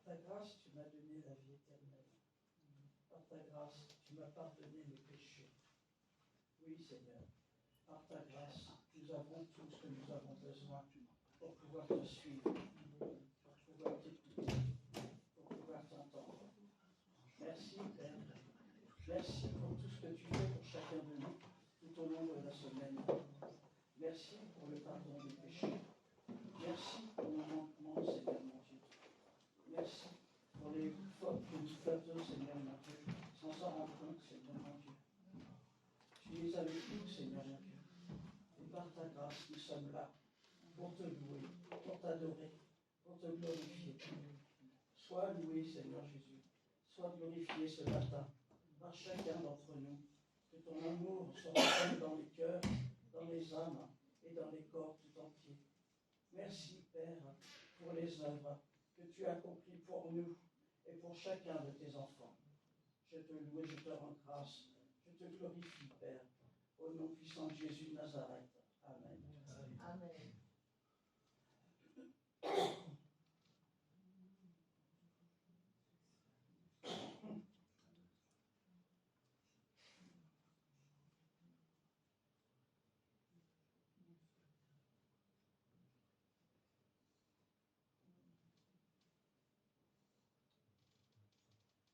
ta grâce, tu m'as donné la vie éternelle. Par ta grâce, tu m'as pardonné mes péchés. Oui, Seigneur, par ta grâce, nous avons tout ce que nous avons besoin pour pouvoir te suivre, pour pouvoir t'écouter, pour pouvoir t'entendre. Merci, Père. Merci pour tout ce que tu fais pour chacun de nous tout au long de la semaine. Merci pour le pardon des péchés. Merci pour nos manquements, Seigneur mon Dieu. Merci pour les fautes que nous faisons, Seigneur mon Dieu, sans s'en rendre compte, Seigneur mon Dieu. Tu es avec nous, Seigneur mon Dieu. Et par ta grâce, nous sommes là pour te louer, pour t'adorer, pour te glorifier. Sois loué, Seigneur Jésus. Sois glorifié ce matin par chacun d'entre nous. Que ton amour se répande dans les cœurs, dans les âmes et dans les corps tout entiers. Merci, Père, pour les œuvres que tu as accomplies pour nous et pour chacun de tes enfants. Je te loue et je te rends grâce. Je te glorifie, Père, au nom puissant de Jésus de Nazareth. Amen. Amen.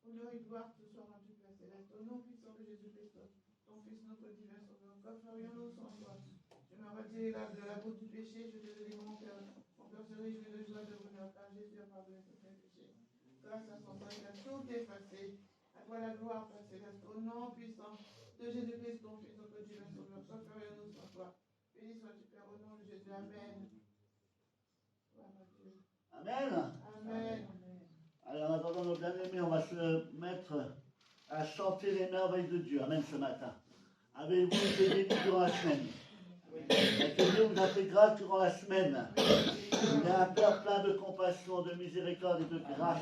Honneur et gloire te soient rendus, Père Céleste, au nom puissant de Jésus-Christ, ton Fils, notre divin Sauveur. Encore ferions-nous sans toi. Je me retire là de la route du péché, je te délivre mon cœur. Mon cœur se réjouit de joie, de bonheur, car Jésus a pardonné tous mes péchés. Grâce à son sang, il a tout effacé. À toi la gloire, Père Céleste, au nom puissant de Jésus-Christ, ton Fils, notre divin Sauveur. Encore ferions-nous sans toi. Béni sois-tu, Père, au nom de Jésus. Amen. Amen. Amen. Alors, en attendant nos bien-aimés, on va se mettre à chanter les merveilles de Dieu. Amen, ce matin. Avez-vous été bénis durant la semaine? Et que Dieu vous a fait grâce durant la semaine. Il est un Père plein de compassion, de miséricorde et de grâce.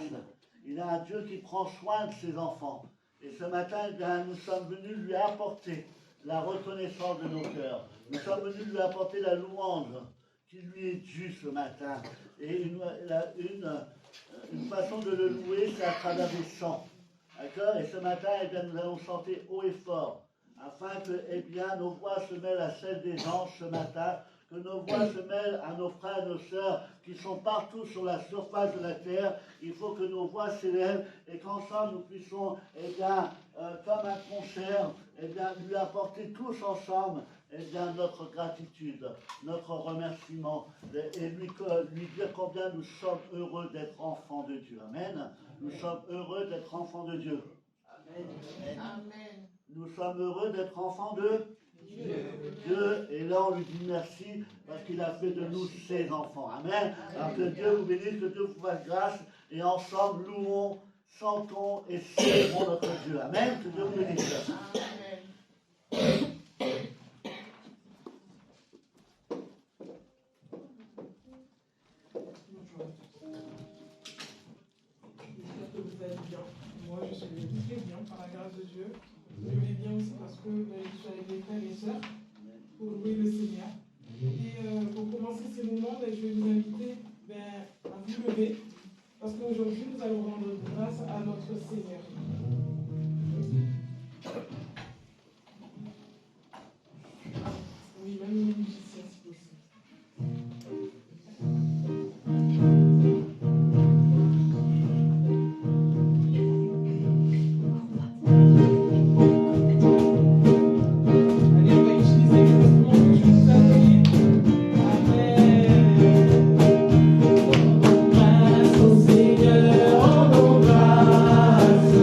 Il est un Dieu qui prend soin de ses enfants. Et ce matin, eh bien, nous sommes venus lui apporter la reconnaissance de nos cœurs. Nous sommes venus lui apporter la louange qui lui est due ce matin. Et une façon de le louer, c'est à travers des chants. D'accord? Et ce matin, eh bien, nous allons chanter haut et fort, afin que eh bien, nos voix se mêlent à celles des anges ce matin, que nos voix se mêlent à nos frères et nos sœurs qui sont partout sur la surface de la terre. Il faut que nos voix s'élèvent et qu'ensemble nous puissions, eh bien, comme un concert, eh bien, lui apporter tous ensemble eh bien, notre gratitude, notre remerciement, et lui dire combien nous sommes heureux d'être enfants de Dieu. Amen. Nous sommes heureux d'être enfants de Dieu. Amen. Amen. Nous sommes heureux d'être enfants de Dieu. Et là, on lui dit merci parce qu'il a fait de nous ses enfants. Amen. Alors que Dieu vous bénisse, que Dieu vous fasse grâce, et ensemble, louons, chantons et célébrons notre Dieu. Amen. Que Dieu vous bénisse. Amen. Moi, je suis très bien par la grâce de Dieu. Je vais bien aussi parce que je suis avec mes frères et sœurs pour louer le Seigneur. Et pour commencer ces moments, je vais vous inviter à vous lever parce qu'aujourd'hui, nous allons rendre grâce à notre Seigneur. Oui, même les musiciens, si possible. Grâce au Seigneur, rendons grâce.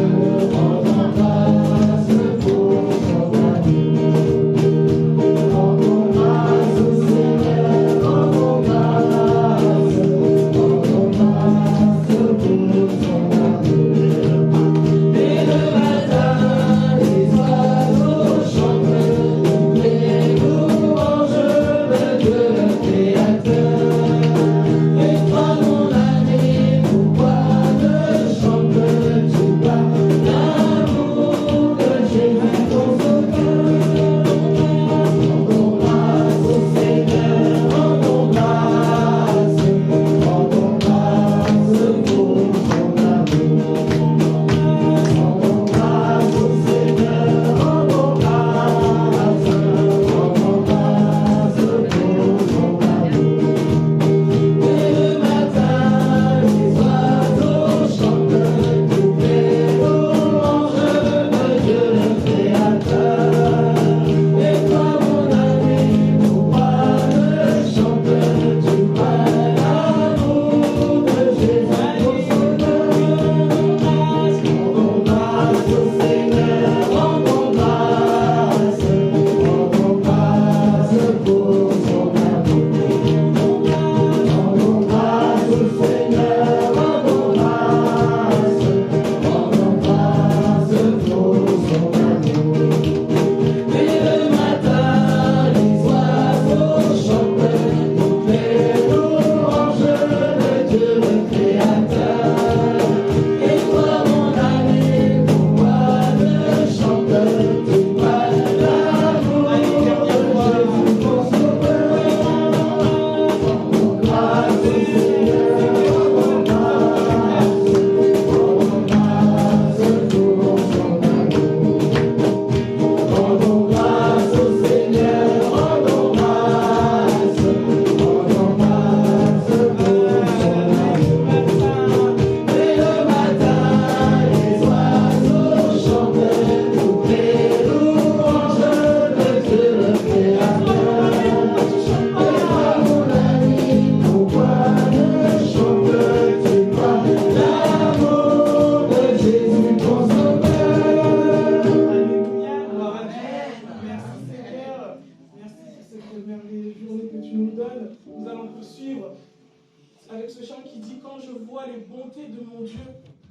les bontés de mon Dieu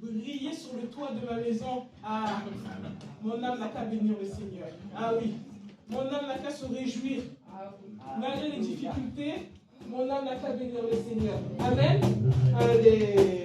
briller sur le toit de ma maison. Ah, mon âme n'a qu'à bénir le Seigneur. Ah oui, mon âme n'a qu'à se réjouir. Malgré les difficultés, mon âme n'a qu'à bénir le Seigneur. Amen. Allez.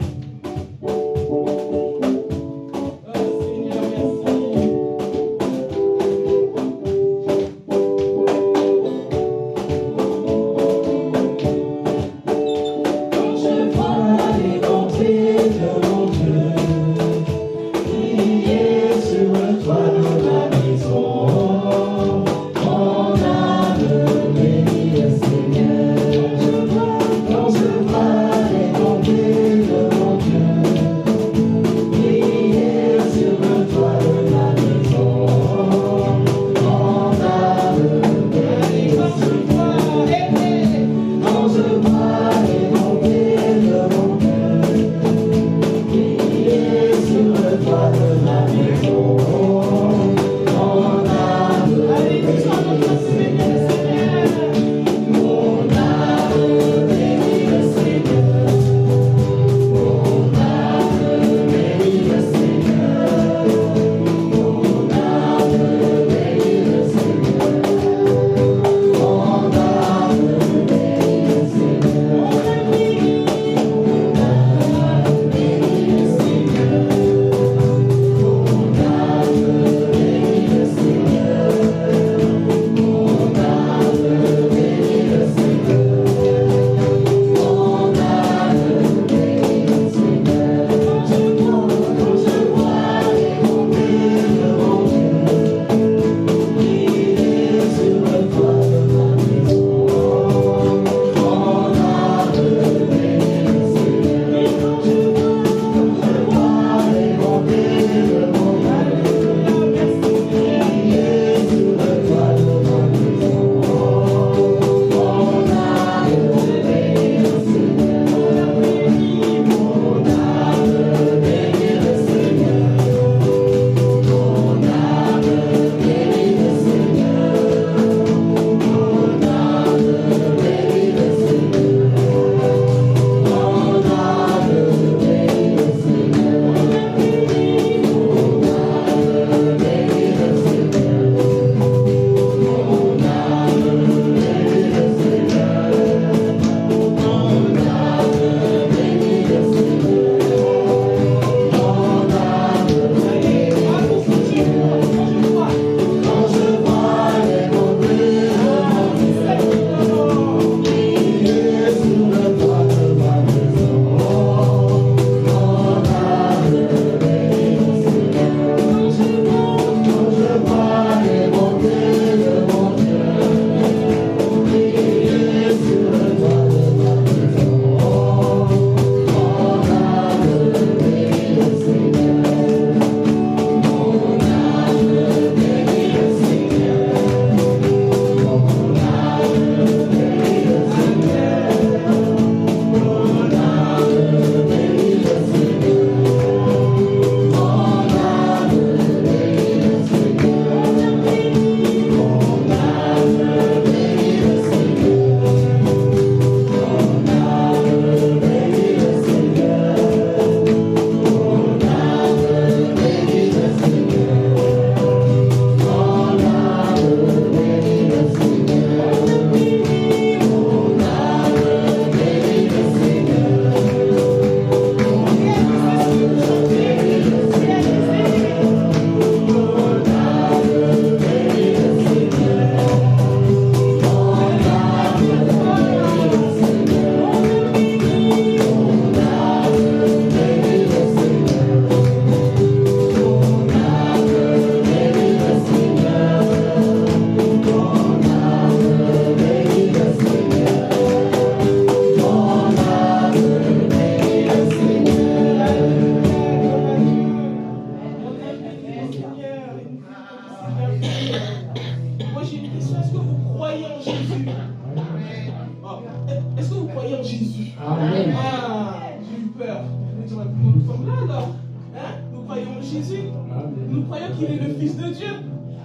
Nous croyons qu'il est le Fils de Dieu.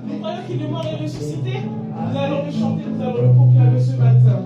Nous croyons qu'il est mort et ressuscité. Nous allons le chanter, nous allons le proclamer ce matin.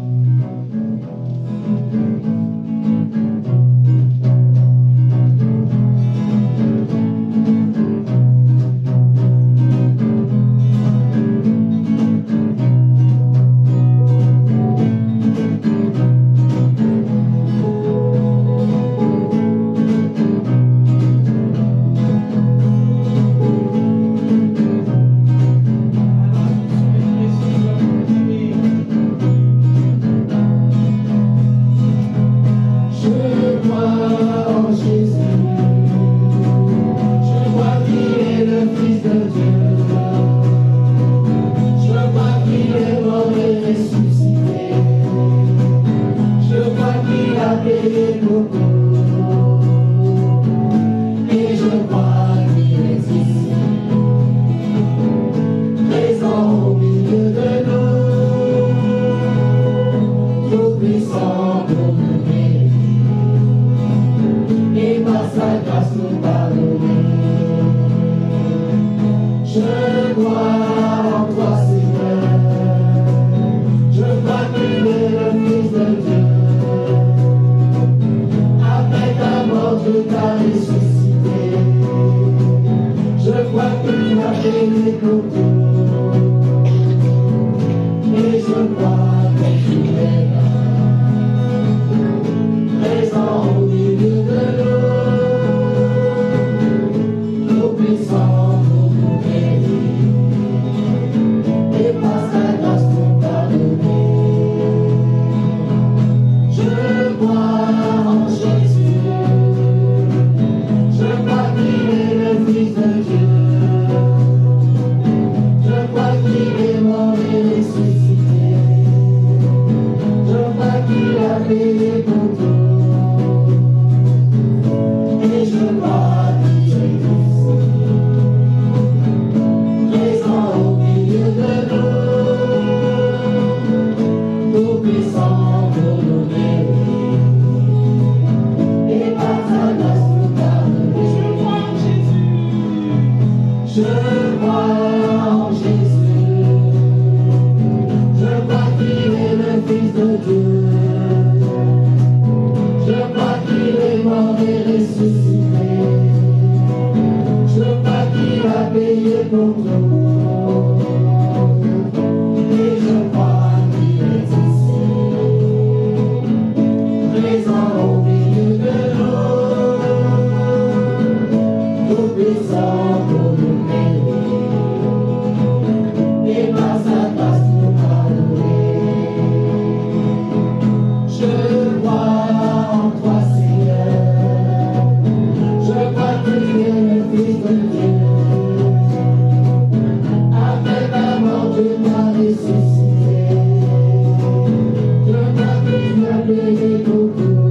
grâce nous pardonner. Je crois en toi, Seigneur. Je crois que tu es le Fils de Dieu. Après ta mort, tu t'as ressuscité. Je crois que tu m'as payé pour tout. Et je crois que tu es là, présent au milieu de nous, tout puissant pour nous bénir, et par sa grâce nous pardonner. Je crois en Jésus, je crois qu'il est le Fils de Dieu. Je crois qu'il est mort et ressuscité. Je crois qu'il a payé pour tout. Et je crois que tu es ici, présent au milieu de nous, tout puissant pour nous bénir, et par sa grâce nous pardonner. Je crois en Jésus. Je crois en Jésus. Je crois qu'il est le Fils de Dieu. Je crois qu'il est mort et ressuscité. Je crois qu'il a payé pour tout. Et je crois qu'il est ici, présent au milieu de nous, tout puissant pour nous bénir, et par sa grâce nous pardonner. Je crois en toi, Seigneur. Je crois que tu es le Fils de Dieu. Après ta mort, tu m'as ressuscité. Je crois que tu as payé pour tout.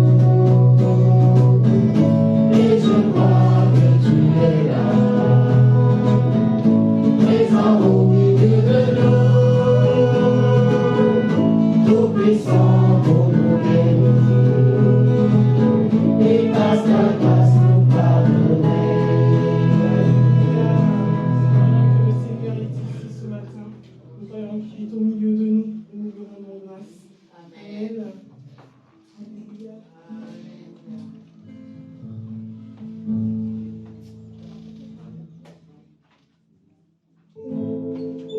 Et je crois que tu es là, présent au milieu de nous, tout puissant pour nous bénir, et par sa grâce nous pardonner. Que le Seigneur est ici ce matin. Nous croyons qu'il est au milieu de nous. Nous lui rendons grâce. Amen. Alléluia. Je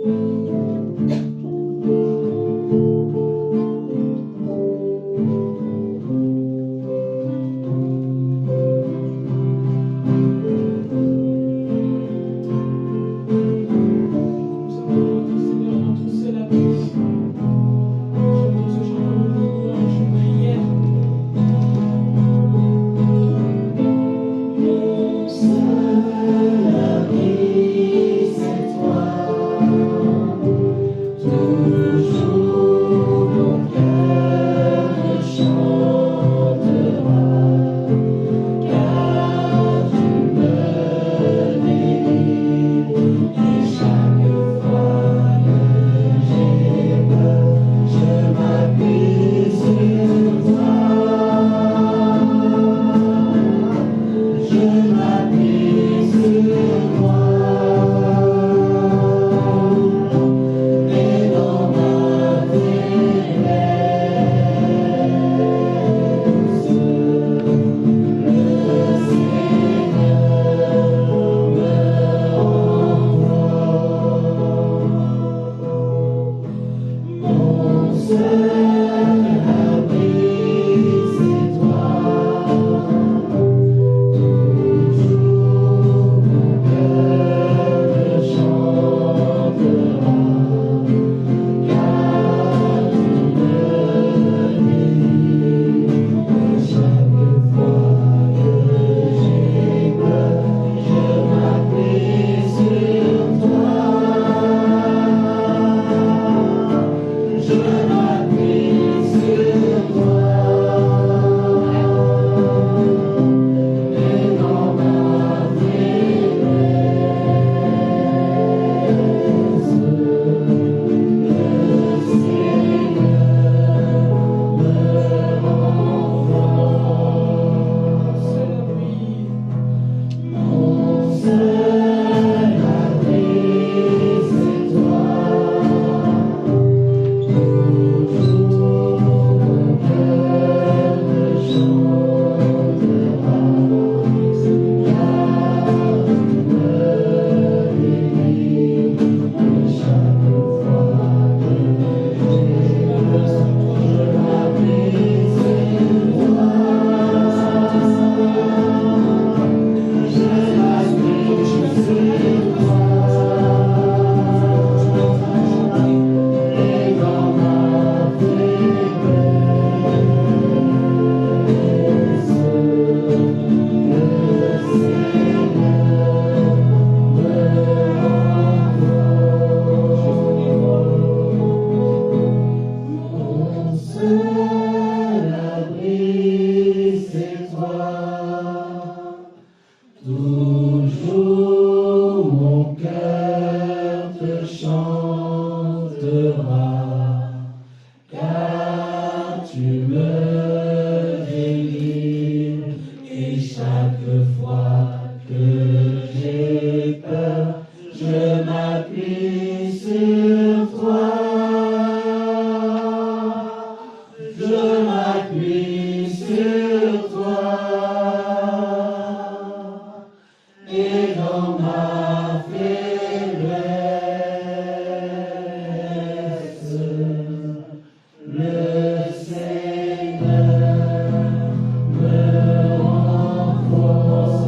Et chaque fois que j'ai peur, je m'appuie sur toi. Je m'appuie sur toi. Et dans ma faiblesse, le Seigneur me renforce.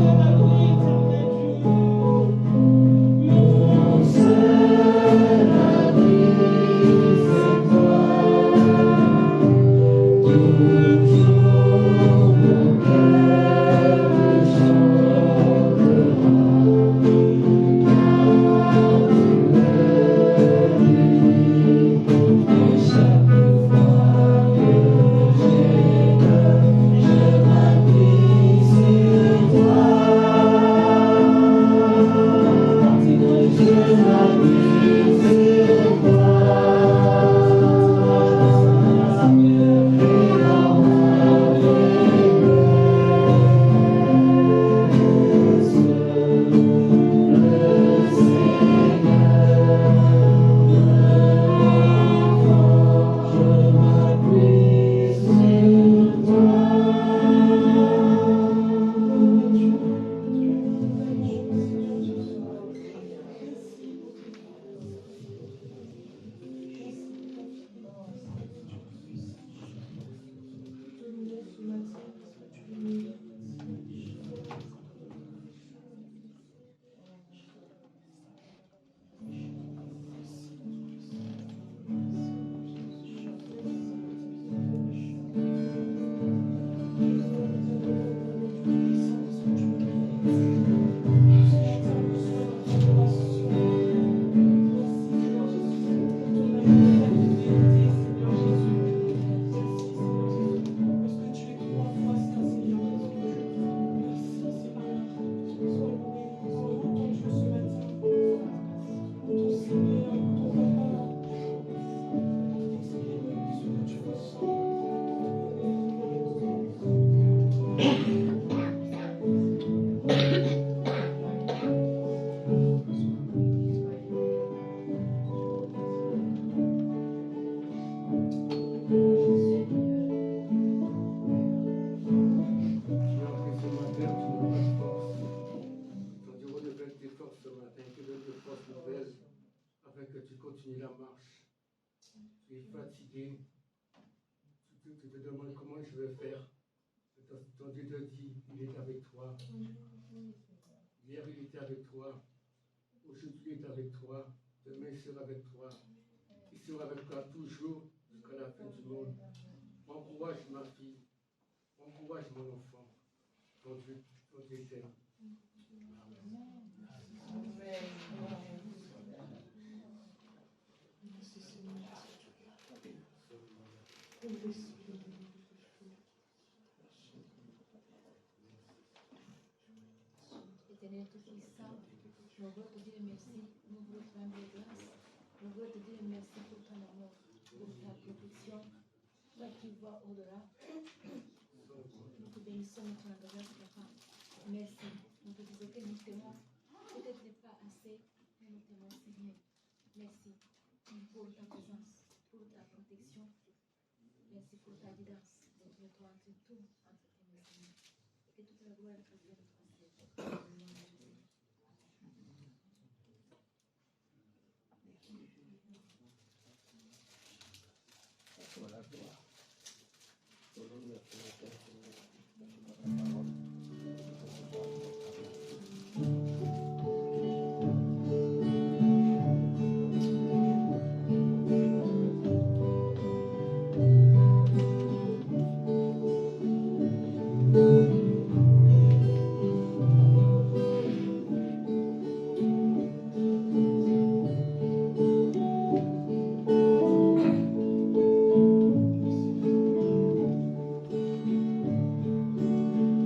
Mon seul abri, c'est toi. Toujours mon cœur chantera. Et chaque fois que j'ai peur, je m'appuie sur toi. Je m'appuie sur toi. Et dans ma faiblesse, le Seigneur je m'appuie sur afin que tu continues la marche. Tu es fatigué. Tu te demandes comment je vais faire. Ton Dieu te dit, il est avec toi. Hier, il était avec toi. Aujourd'hui, il est avec toi. Demain, il sera avec toi. Il sera avec toi toujours jusqu'à la fin du monde. Encourage ma fille. Encourage mon enfant. Ton Dieu t'aime. Éternel Tout-Puissant, nous voulons te dire merci, nous voulons te rendre grâce, nous voulons te dire merci pour ton amour, pour ta protection, toi qui vois au-delà. Nous te bénissons, nous te rendons grâce, papa. Merci. Nous te disons que nous t'aimons, peut-être pas assez, mais nous t'aimons, Seigneur. Merci pour ta présence, pour ta protection. Merci pour ta guidance. Nous toi entre tout, entre tes mains, Seigneur. Et que toute la gloire et la notre Seigneur. Au nom de Jésus.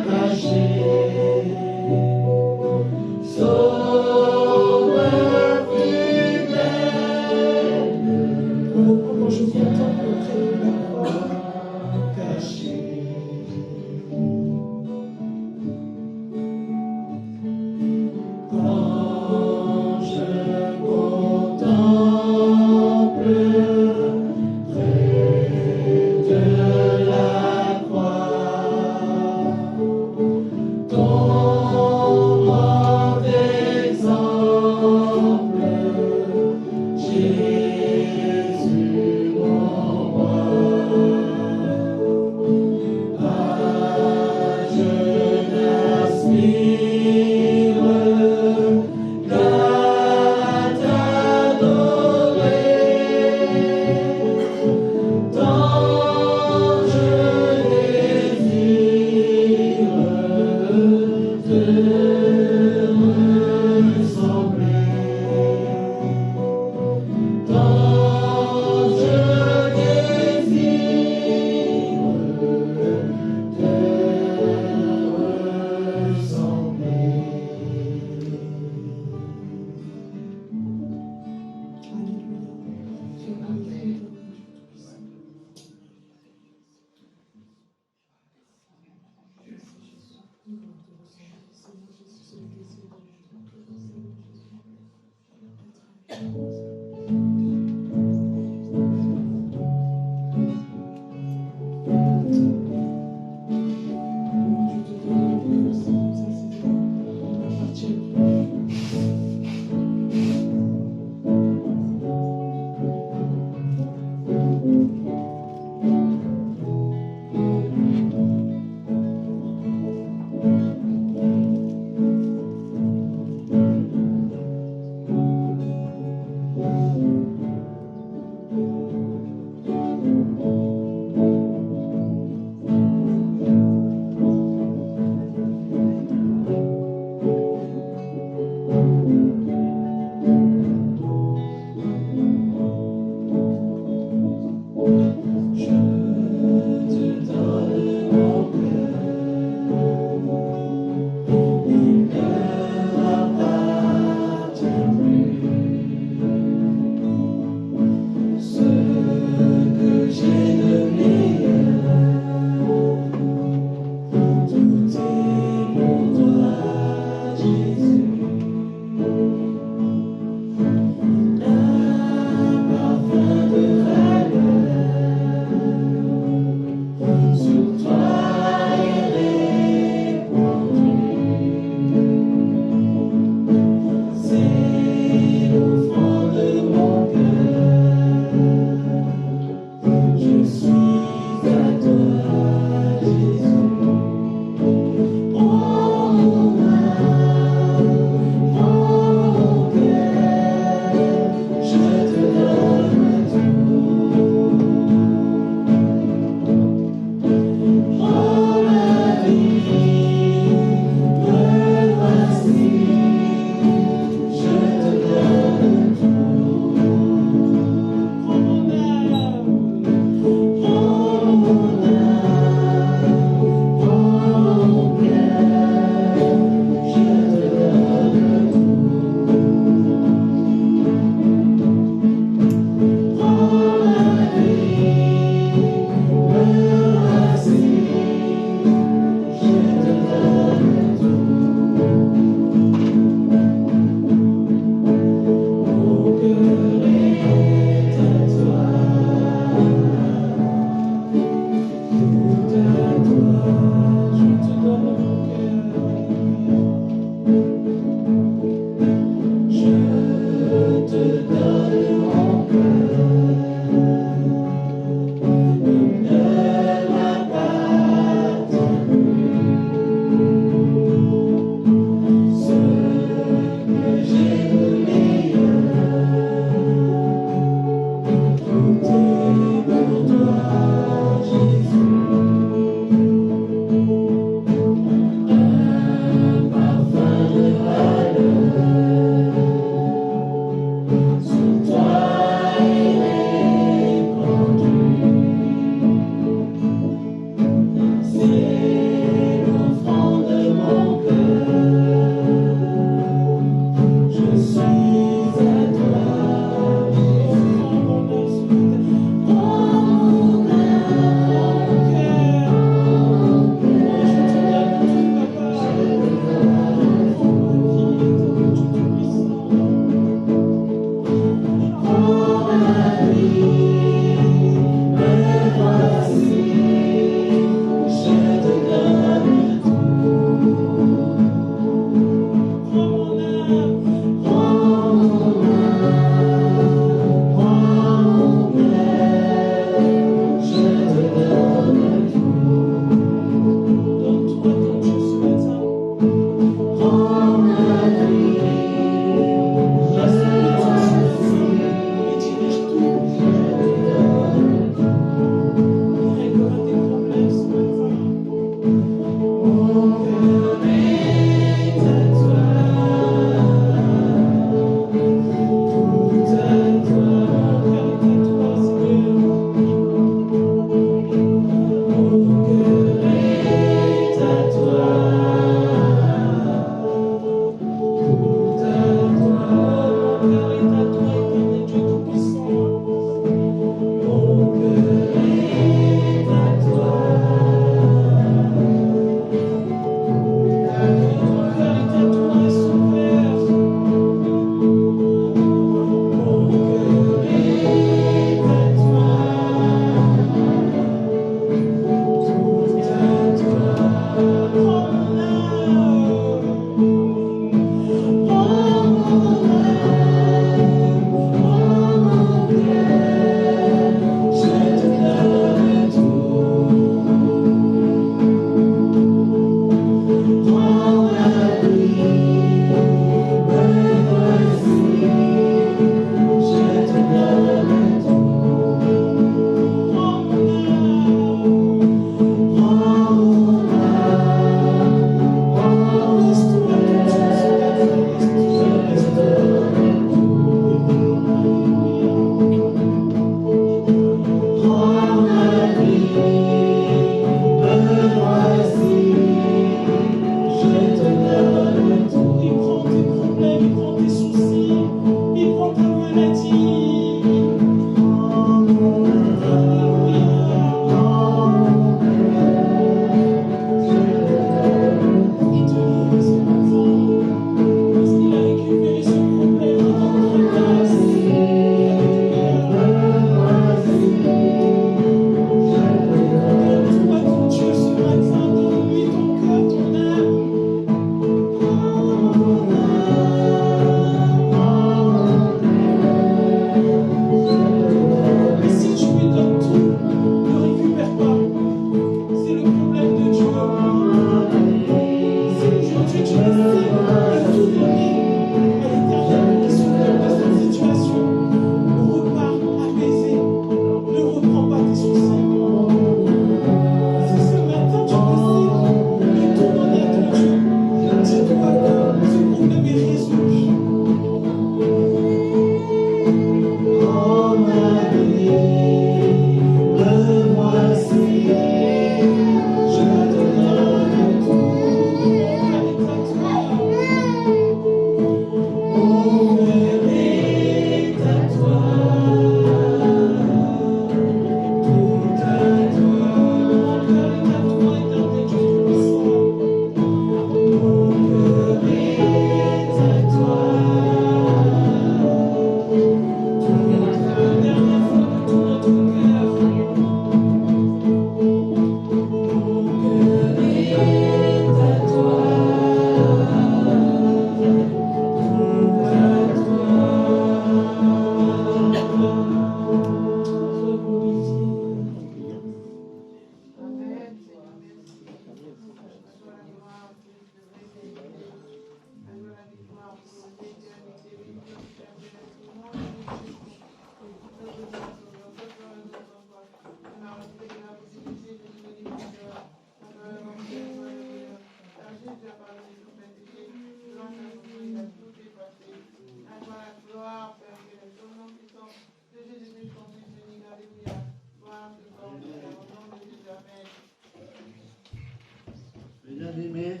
Bien-aimés,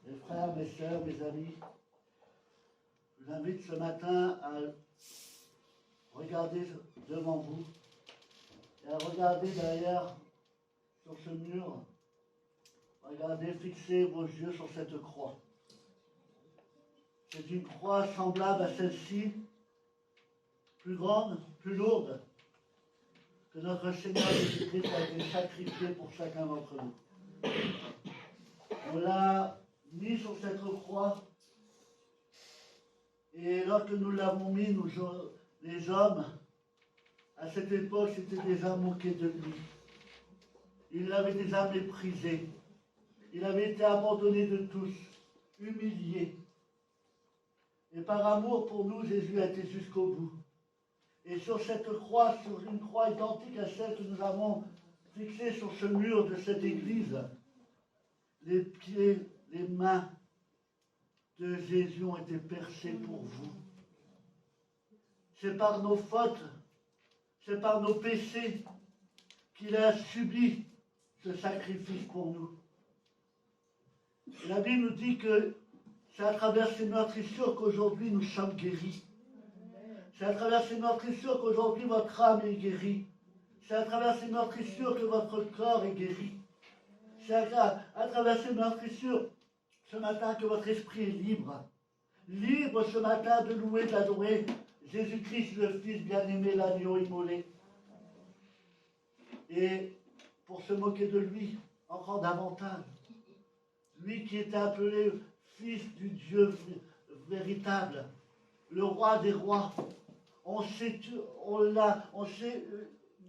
mes frères, mes sœurs, mes amis, je vous invite ce matin à regarder devant vous et à regarder derrière sur ce mur. Regardez, fixez vos yeux sur cette croix. C'est une croix semblable à celle-ci, plus grande, plus lourde, que notre Seigneur Jésus-Christ a été sacrifié pour chacun d'entre nous. On l'a mis sur cette croix, et lorsque nous l'avons mis, nous, les hommes, à cette époque, c'était déjà moqués de lui. Il l'avait déjà méprisé. Il avait été abandonné de tous, humilié. Et par amour pour nous, Jésus a été jusqu'au bout. Et sur cette croix, sur une croix identique à celle que nous avons fixée sur ce mur de cette église, les pieds, les mains de Jésus ont été percés pour vous. C'est par nos fautes, c'est par nos péchés qu'il a subi ce sacrifice pour nous. Et la Bible nous dit que c'est à travers ces meurtrissures qu'aujourd'hui nous sommes guéris. C'est à travers ces meurtrissures qu'aujourd'hui votre âme est guérie. C'est à travers ces meurtrissures que votre corps est guéri. C'est à travers ces meurtrissures ce matin que votre esprit est libre. Libre ce matin de louer, d'adorer Jésus-Christ, le Fils bien-aimé, l'agneau immolé. Et pour se moquer de lui, encore davantage, lui qui est appelé Fils du Dieu véritable, le roi des rois, on s'est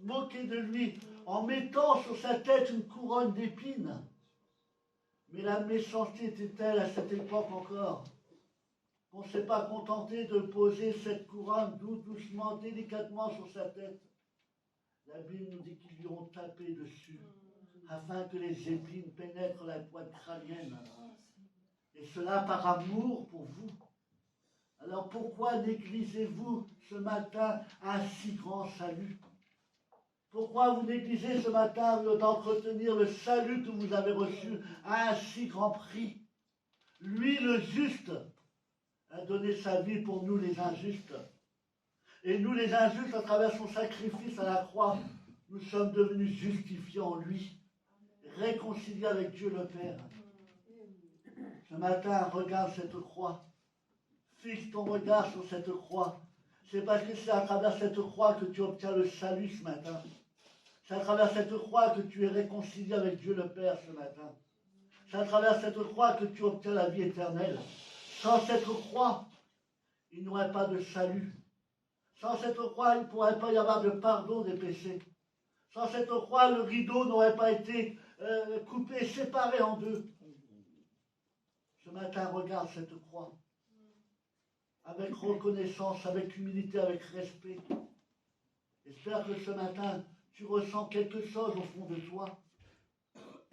moqué de lui en mettant sur sa tête une couronne d'épines. Mais la méchanceté était telle à cette époque encore qu'on ne s'est pas contenté de poser cette couronne doucement, délicatement sur sa tête. La Bible nous dit qu'ils lui ont tapé dessus afin que les épines pénètrent la pointe crânienne. Et cela par amour pour vous. Alors pourquoi négligez-vous ce matin un si grand salut? Pourquoi vous négligez ce matin d'entretenir le salut que vous avez reçu à un si grand prix? Lui, le juste, a donné sa vie pour nous les injustes. Et nous les injustes, à travers son sacrifice à la croix, nous sommes devenus justifiés en lui, réconciliés avec Dieu le Père. Ce matin, regarde cette croix. Fixe ton regard sur cette croix. C'est parce que c'est à travers cette croix que tu obtiens le salut ce matin. C'est à travers cette croix que tu es réconcilié avec Dieu le Père ce matin. C'est à travers cette croix que tu obtiens la vie éternelle. Sans cette croix, il n'y aurait pas de salut. Sans cette croix, il ne pourrait pas y avoir de pardon des péchés. Sans cette croix, le rideau n'aurait pas été coupé, séparé en deux. Ce matin, regarde cette croix. Avec reconnaissance, avec humilité, avec respect. J'espère que ce matin, tu ressens quelque chose au fond de toi.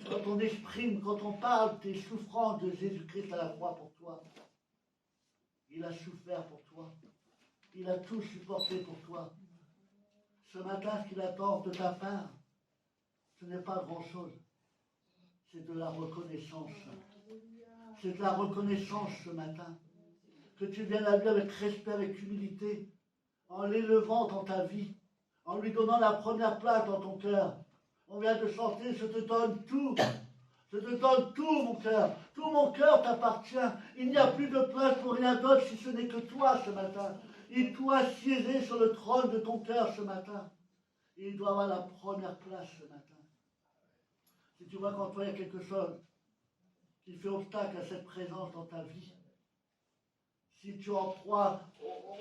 Quand on exprime, quand on parle des souffrances de Jésus-Christ à la croix pour toi, il a souffert pour toi. Il a tout supporté pour toi. Ce matin, ce qu'il attend de ta part, ce n'est pas grand-chose. C'est de la reconnaissance. C'est de la reconnaissance ce matin. Que tu viennes à lui avec respect, avec humilité, en l'élevant dans ta vie, en lui donnant la première place dans ton cœur. On vient de chanter, je te donne tout. Je te donne tout, mon cœur. Tout mon cœur t'appartient. Il n'y a plus de place pour rien d'autre si ce n'est que toi ce matin. Il doit siéger sur le trône de ton cœur ce matin. Et il doit avoir la première place ce matin. Si tu vois qu'en toi il y a quelque chose qui fait obstacle à cette présence dans ta vie, si tu en proies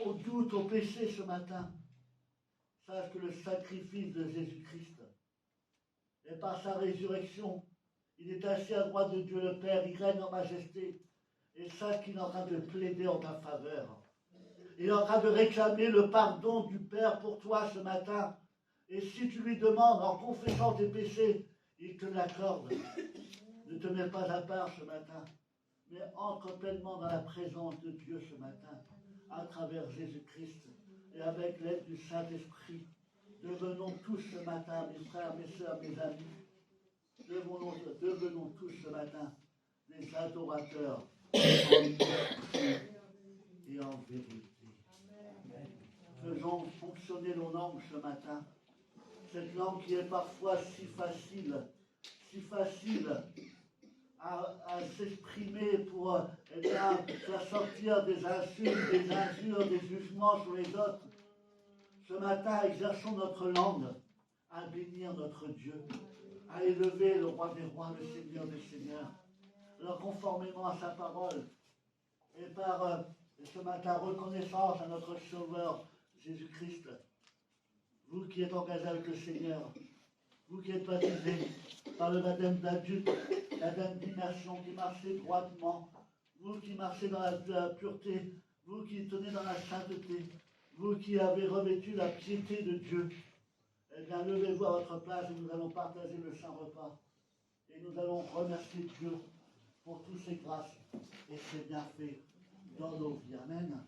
au doute, au péché ce matin, sache que le sacrifice de Jésus-Christ, et par sa résurrection, il est assis à droite de Dieu le Père, il règne en majesté, et sache qu'il est en train de plaider en ta faveur. Il est en train de réclamer le pardon du Père pour toi ce matin. Et si tu lui demandes en confessant tes péchés, il te l'accorde. Ne te mets pas à part ce matin, mais entre pleinement dans la présence de Dieu ce matin, à travers Jésus-Christ et avec l'aide du Saint-Esprit. Devenons tous ce matin, mes frères, mes sœurs, mes amis, devenons tous ce matin des adorateurs en esprit et en vérité. Faisons fonctionner nos langues ce matin. Cette langue qui est parfois si facile à s'exprimer pour faire sortir des insultes, des injures, des jugements sur les autres. Ce matin, exerçons notre langue à bénir notre Dieu, à élever le roi des rois, le Seigneur des seigneurs, alors conformément à sa parole, et par ce matin, reconnaissance à notre Sauveur Jésus-Christ. Vous qui êtes engagés avec le Seigneur, vous qui êtes baptisés par le baptême d'adulte, la baptême d'immersion, qui marchez droitement, vous qui marchez dans la pureté, vous qui tenez dans la sainteté, vous qui avez revêtu la piété de Dieu, eh bien levez-vous à votre place et nous allons partager le Saint Repas. Et nous allons remercier Dieu pour tous ses grâces et ses bienfaits dans nos vies. Amen.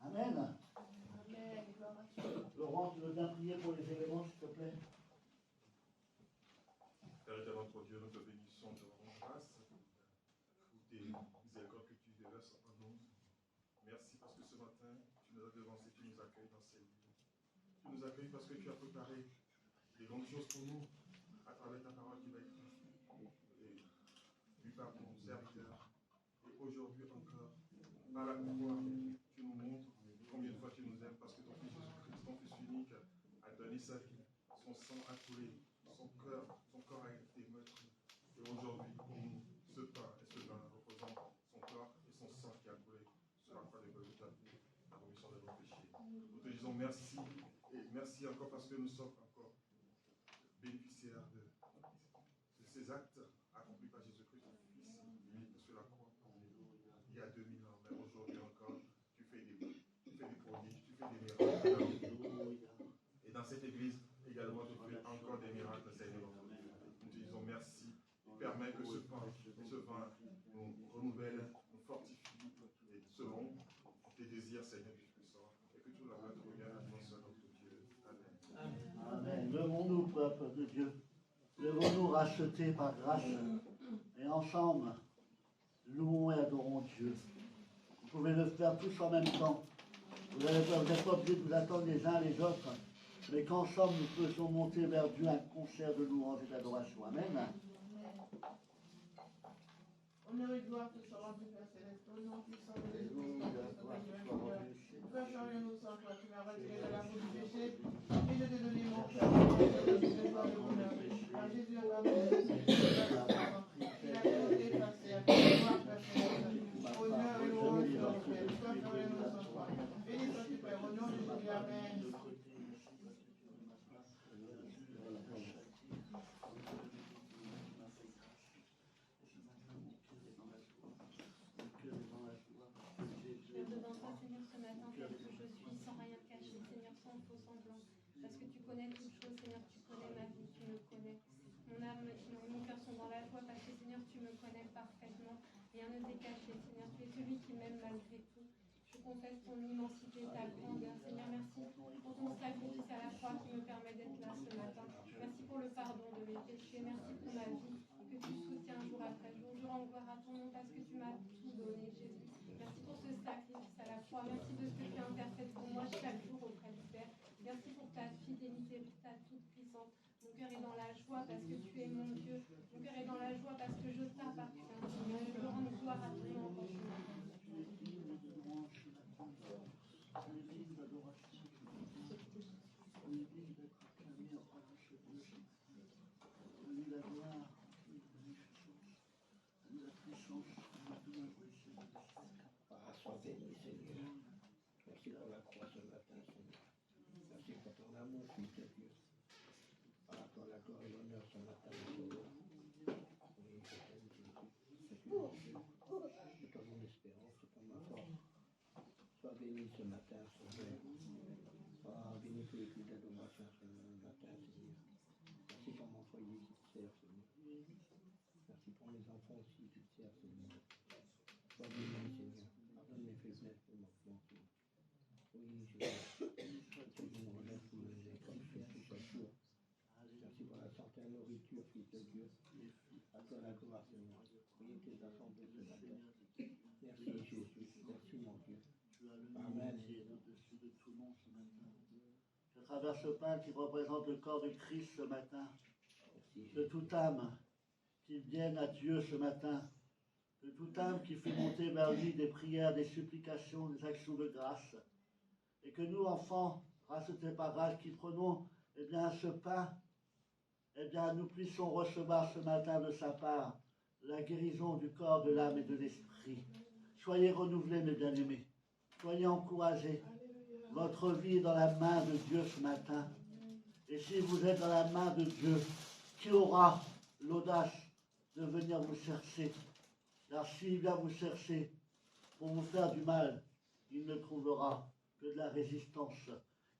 Amen. Laurent, tu veux bien prier pour les éléments, s'il te plaît? Père éternel, notre Dieu, nous te bénissons, te rendons grâce pour tes miséricordes que tu déverses en nous. Merci parce que ce matin, tu nous as devancé, tu nous accueilles dans ces lieux. Tu nous accueilles parce que tu as préparé des grandes choses pour nous à travers ta parole qui va être lue par ton serviteur. Et aujourd'hui encore, par la croix, tu nous montres combien de fois tu nous aimes parce que ton Fils Jésus-Christ, ton Fils unique, a donné sa vie, son sang a coulé, son corps a été meurtri. Et aujourd'hui, pour nous, ce pain et ce vin représentent son corps et son sang qui a coulé sur la croix de Golgotha pour la rémission de nos péchés. Nous te disons merci et merci encore parce que nous sommes encore bénéficiaires de ces actes accomplis par Jésus-Christ, ton Fils unique sur la croix il y a 2000 ans. Mais aujourd'hui encore, tu fais des prodiges, tu fais des miracles. Et dans cette église, également, tu fais encore des miracles, Seigneur. Nous te disons merci. Permets que ce pain et ce vin nous renouvellent, nous fortifient et selon tes désirs, Seigneur Jésus-Christ. Et que tout la gloire te revienne à toi seul, notre Dieu. Amen. Amen. Levons-nous, peuple de Dieu. Levons-nous rachetés par grâce. Et ensemble, louons et adorons Dieu. Vous pouvez le faire tous en même temps. Vous n'êtes pas obligés de vous attendre les uns les autres, mais qu'ensemble nous faisons monter vers Dieu un concert de louange et d'adoration. Amen. Honneur et gloire te soit rendu, Père Céleste, au nom puissant de Jésus-Christ, nous sans toi, tu m'as retiré de la route du péché, et de te donner mon cœur, de te gloire de bonheur. Par Jésus, au nom de il a tout effacé, à ta gloire, Père Céleste. Honneur et louange sur le Père, toi, nous sans toi. Béni sois-tu, Père, au nom de Jésus, Amen. Parce que tu connais toutes choses, Seigneur, tu connais ma vie, tu me connais. Mon âme, mon cœur sont dans la joie parce que, Seigneur, tu me connais parfaitement. Rien ne t'est caché, Seigneur, tu es celui qui m'aime malgré tout. Je confesse ton immensité, ta grandeur. Seigneur, merci pour ton sacrifice à la croix qui me permet d'être là ce matin. Merci pour le pardon de mes péchés. Merci pour ma vie que tu soutiens jour après jour. Je rends gloire à ton nom parce que tu m'as tout donné, Jésus. Merci pour ce sacrifice à la croix. Merci de ce que tu interfais pour moi chaque jour auprès du Père. Merci pour ta fidélité, pour ta toute-puissance. Mon cœur est dans la joie parce que tu es mon Dieu. Mon cœur est dans la joie parce que je t'appartiens, Seigneur. Je veux rendre gloire à ton nom encore ce matin. Sois béni, Seigneur. Merci pour la croix ce matin, Seigneur. Merci pour ton amour, Fils de Dieu. Par toi, la gloire et l'honneur ce matin, Seigneur. Oui, je t'aime, Jésus. C'est mon Dieu. C'est toi mon espérance, c'est toi ma force. Sois béni ce matin, Seigneur. Sois béni tous les cultes d'adoration ce matin, Seigneur. Merci pour mon foyer qui te sert, Seigneur. Merci pour mes enfants aussi qui te servent, Seigneur. Sois béni, Seigneur. Pardonne mes faiblesses et mon manquement. Oui, je vous remercie pour les écoles faites chaque jour. Merci pour la santé et la nourriture, Fils de Dieu. À toi la gloire, Seigneur. Oui, tes assemblées ce matin. Merci, Jésus. Merci, mon Dieu. Amen. Je traverse ce pain qui représente le corps de Christ ce matin. De toute âme qui vienne à Dieu ce matin. De toute âme qui fait monter vers lui des prières, des supplications, des actions de grâce. Et que nous, enfants, rachetés par grâce, qui prenons ce pain, nous puissions recevoir ce matin de sa part la guérison du corps, de l'âme et de l'esprit. Soyez renouvelés, mes bien-aimés. Soyez encouragés. Votre vie est dans la main de Dieu ce matin. Et si vous êtes dans la main de Dieu, qui aura l'audace de venir vous chercher? Car s'il vient vous chercher pour vous faire du mal, il ne trouvera que de la résistance.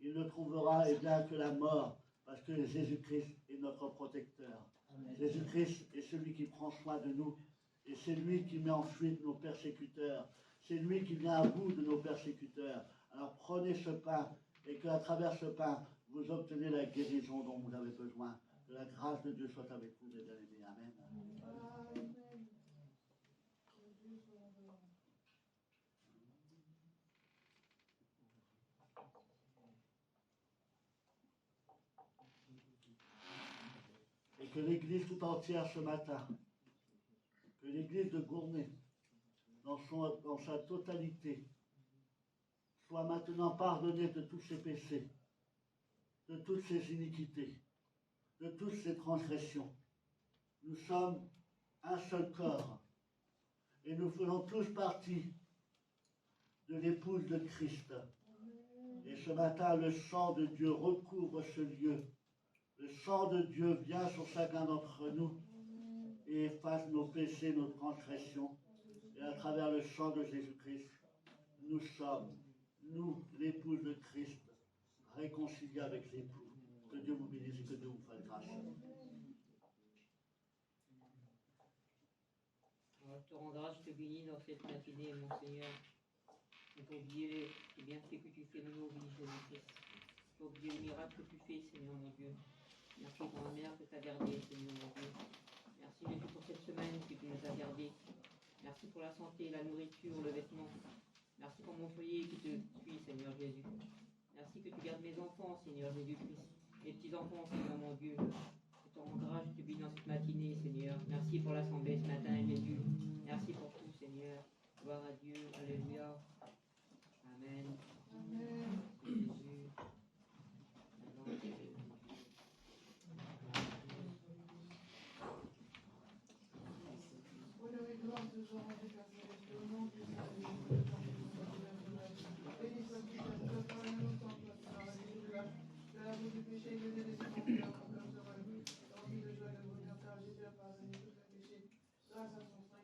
Il ne trouvera eh bien, que la mort, parce que Jésus-Christ est notre protecteur. Jésus-Christ est celui qui prend soin de nous, et c'est lui qui met en fuite nos persécuteurs. C'est lui qui vient à bout de nos persécuteurs. Alors prenez ce pain, et qu'à travers ce pain, vous obtenez la guérison dont vous avez besoin. Que la grâce de Dieu soit avec vous, mes bien-aimés. Amen. Et que l'Église tout entière ce matin, que l'Église de Gournay, dans sa totalité, soit maintenant pardonnée de tous ses péchés, de toutes ses iniquités, de toutes ses transgressions. Nous sommes un seul corps et nous faisons tous partie de l'épouse de Christ. Et ce matin, le sang de Dieu recouvre ce lieu. Le sang de Dieu vient sur chacun d'entre nous et efface nos péchés, nos transgressions. Et à travers le sang de Jésus-Christ, nous sommes, nous, l'épouse de Christ, réconciliés avec l'époux. Que Dieu vous bénisse et que Dieu vous fasse grâce. Alors, je te rends grâce, je te bénis dans cette matinée, mon Seigneur. Pour oublier les bienfaits que tu fais dans nos vies, Jésus-Christ. Pour oublier les miracles que tu fais, Seigneur mon Dieu. Merci pour la mère que tu as gardée, Seigneur mon Dieu. Merci Jésus pour cette semaine que tu nous as gardée. Merci pour la santé, la nourriture, le vêtement. Merci pour mon foyer qui te suit, Seigneur Jésus. Merci que tu gardes mes enfants, Seigneur Jésus-Christ. Mes petits-enfants, Seigneur mon Dieu. Je te rends grâce, je te bénis dans cette matinée, Seigneur. Merci pour l'assemblée ce matin, Jésus. Merci pour tout, Seigneur. Gloire à Dieu. Alléluia. Amen. Amen. Jésus.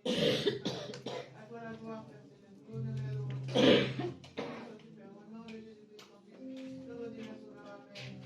À toi la gloire, Père céleste, l'honneur et l'honneur. Au nom de Jésus-Christ, ton Fils, le Redémeur Sauveur, Amen.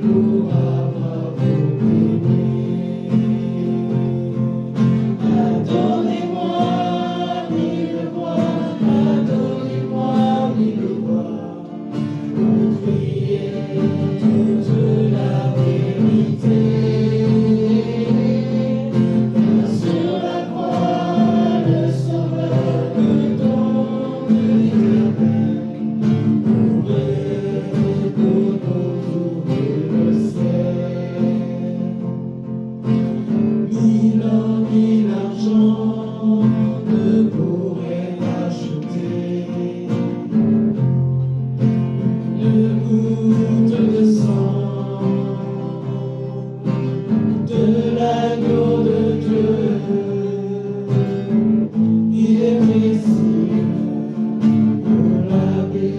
pour avoir vous aimé. Adorez-moi, mille voix, adorez-moi, mille voix, pour crier toute la vérité. Car sur la croix, le Sauveur me donne l'éternel. Ouvrez pour nous ouvrir le ciel. Ni l'or ni l'argent ne pourraient acheter le goutte de sang de l'agneau de Dieu. Il est précieux pour laver,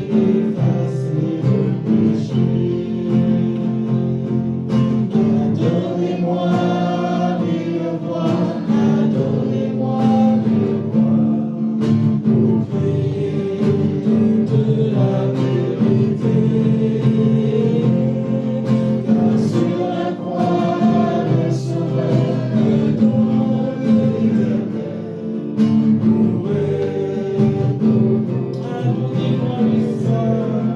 effacer le péché. Adorez-moi, mille voix, adorez-moi, mille voix, pour crier toute la vérité. Car sur la croix, le Sauveur me donne l'éternel. Ouvrez pour nous, adorez-moi, les sœurs.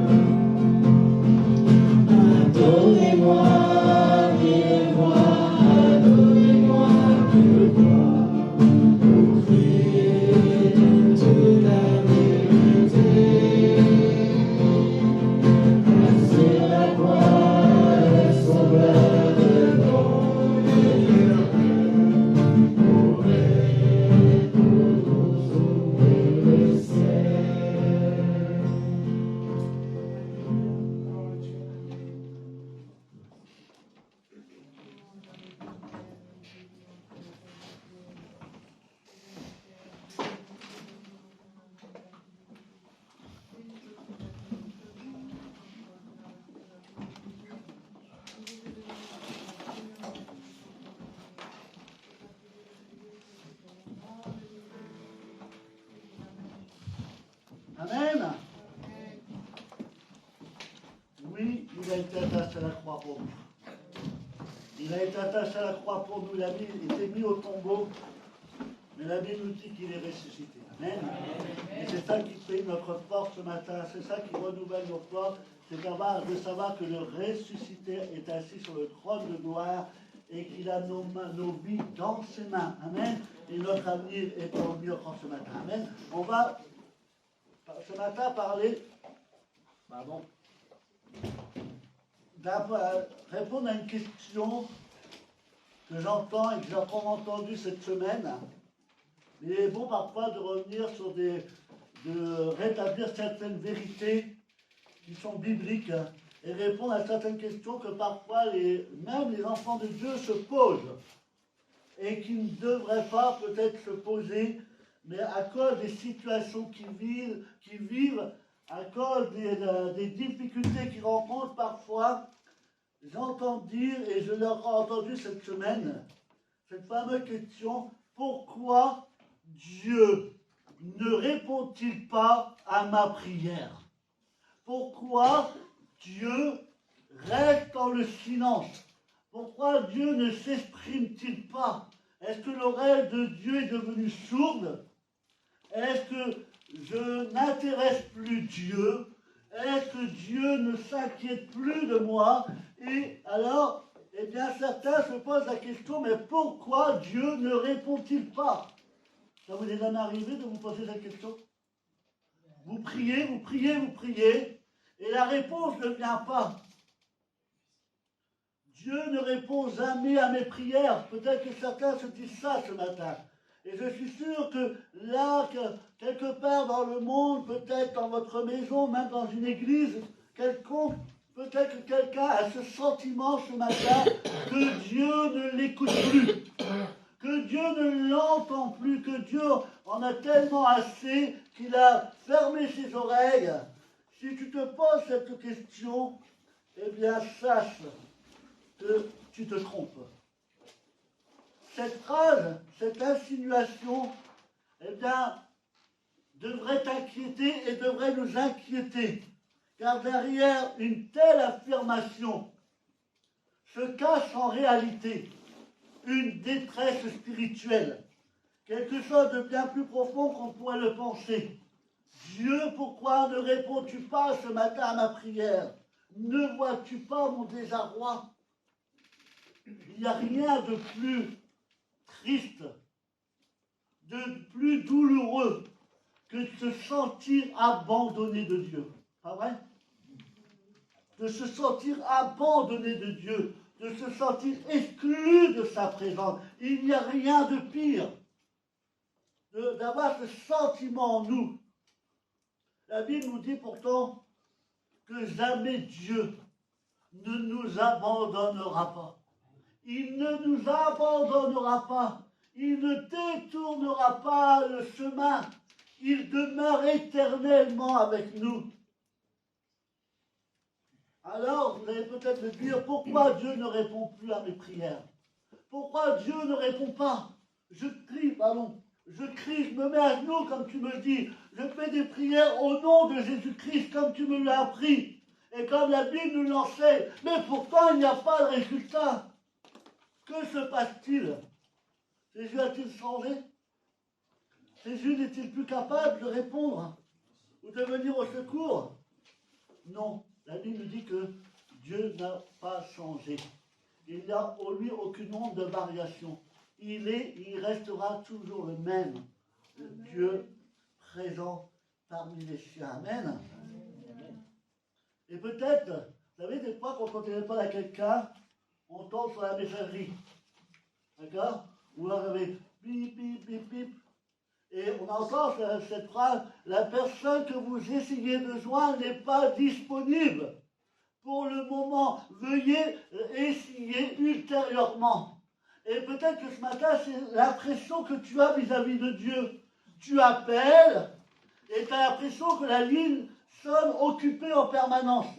Adorez-moi, mille voix, adorez-moi, mille voix, pour crier toute la vérité. Car sur la croix, le Sauveur me donne l'éternel. Ouvrez pour nous ouvrir le ciel. Amen. Oui, il a été attaché à la croix pour nous. Il a été attaché à la croix pour nous. Il a été mis au tombeau. Mais la Bible nous dit qu'il est ressuscité. Amen. Et c'est ça qui fait notre force ce matin. C'est ça qui renouvelle nos forces. C'est de savoir que le ressuscité est assis sur le trône de gloire et qu'il a nos vies dans ses mains. Amen. Et notre avenir est en lui encore ce matin. Amen. On va ce matin parler, répondre à une question que j'entends et que j'ai encore entendue cette semaine. Il est bon parfois de revenir sur de rétablir certaines vérités qui sont bibliques et répondre à certaines questions que parfois même les enfants de Dieu se posent et qui ne devraient pas peut-être se poser, mais à cause des situations qu'ils vivent, à cause des difficultés qu'ils rencontrent parfois, j'entends dire, et je l'ai encore entendu cette semaine, cette fameuse question, pourquoi Dieu ne répond-il pas à ma prière? Pourquoi Dieu reste dans le silence? Pourquoi Dieu ne s'exprime-t-il pas? Est-ce que l'oreille de Dieu est devenue sourde? Est-ce que je n'intéresse plus Dieu? Est-ce que Dieu ne s'inquiète plus de moi? Et alors, eh bien, certains se posent la question, mais pourquoi Dieu ne répond-il pas? Ça vous est jamais arrivé de vous poser cette question? Vous priez, vous priez, vous priez, et la réponse ne vient pas. Dieu ne répond jamais à mes prières. Peut-être que certains se disent ça ce matin. Et je suis sûr que là, quelque part dans le monde, peut-être dans votre maison, même dans une église quelconque, peut-être que quelqu'un a ce sentiment ce matin que Dieu ne l'écoute plus, que Dieu ne l'entend plus, que Dieu en a tellement assez qu'il a fermé ses oreilles. Si tu te poses cette question, eh bien sache que tu te trompes. Cette phrase, cette insinuation, eh bien, devrait t'inquiéter et devrait nous inquiéter. Car derrière une telle affirmation se cache en réalité une détresse spirituelle, quelque chose de bien plus profond qu'on pourrait le penser. Dieu, pourquoi ne réponds-tu pas ce matin à ma prière? Ne vois-tu pas mon désarroi? Il n'y a rien de plus triste, de plus douloureux que de se sentir abandonné de Dieu. Pas vrai? De se sentir abandonné de Dieu, de se sentir exclu de sa présence. Il n'y a rien de pire d'avoir ce sentiment en nous. La Bible nous dit pourtant que jamais Dieu ne nous abandonnera pas. Il ne nous abandonnera pas. Il ne détournera pas le chemin. Il demeure éternellement avec nous. Alors, vous allez peut-être me dire, pourquoi Dieu ne répond plus à mes prières? Pourquoi Dieu ne répond pas? Je crie, je me mets à genoux comme tu me dis. Je fais des prières au nom de Jésus-Christ comme tu me l'as appris. Et comme la Bible nous l'enseigne. Mais pourtant, il n'y a pas de résultat. Que se passe-t-il? Jésus a-t-il changé? Jésus n'est-il plus capable de répondre ou de venir au secours? Non, la Bible nous dit que Dieu n'a pas changé. Il n'y a en lui aucune onde de variation. Il restera toujours le même. Le Dieu présent parmi les siens. Amen. Et peut-être, vous savez, des fois, quand on téléphone à quelqu'un, on tombe sur la messagerie. D'accord? Ou alors avec bip, bip, bip, bip. Et on entend cette phrase, la personne que vous essayez de joindre n'est pas disponible. Pour le moment, veuillez essayer ultérieurement. Et peut-être que ce matin, c'est l'impression que tu as vis-à-vis de Dieu. Tu appelles et tu as l'impression que la ligne sonne occupée en permanence.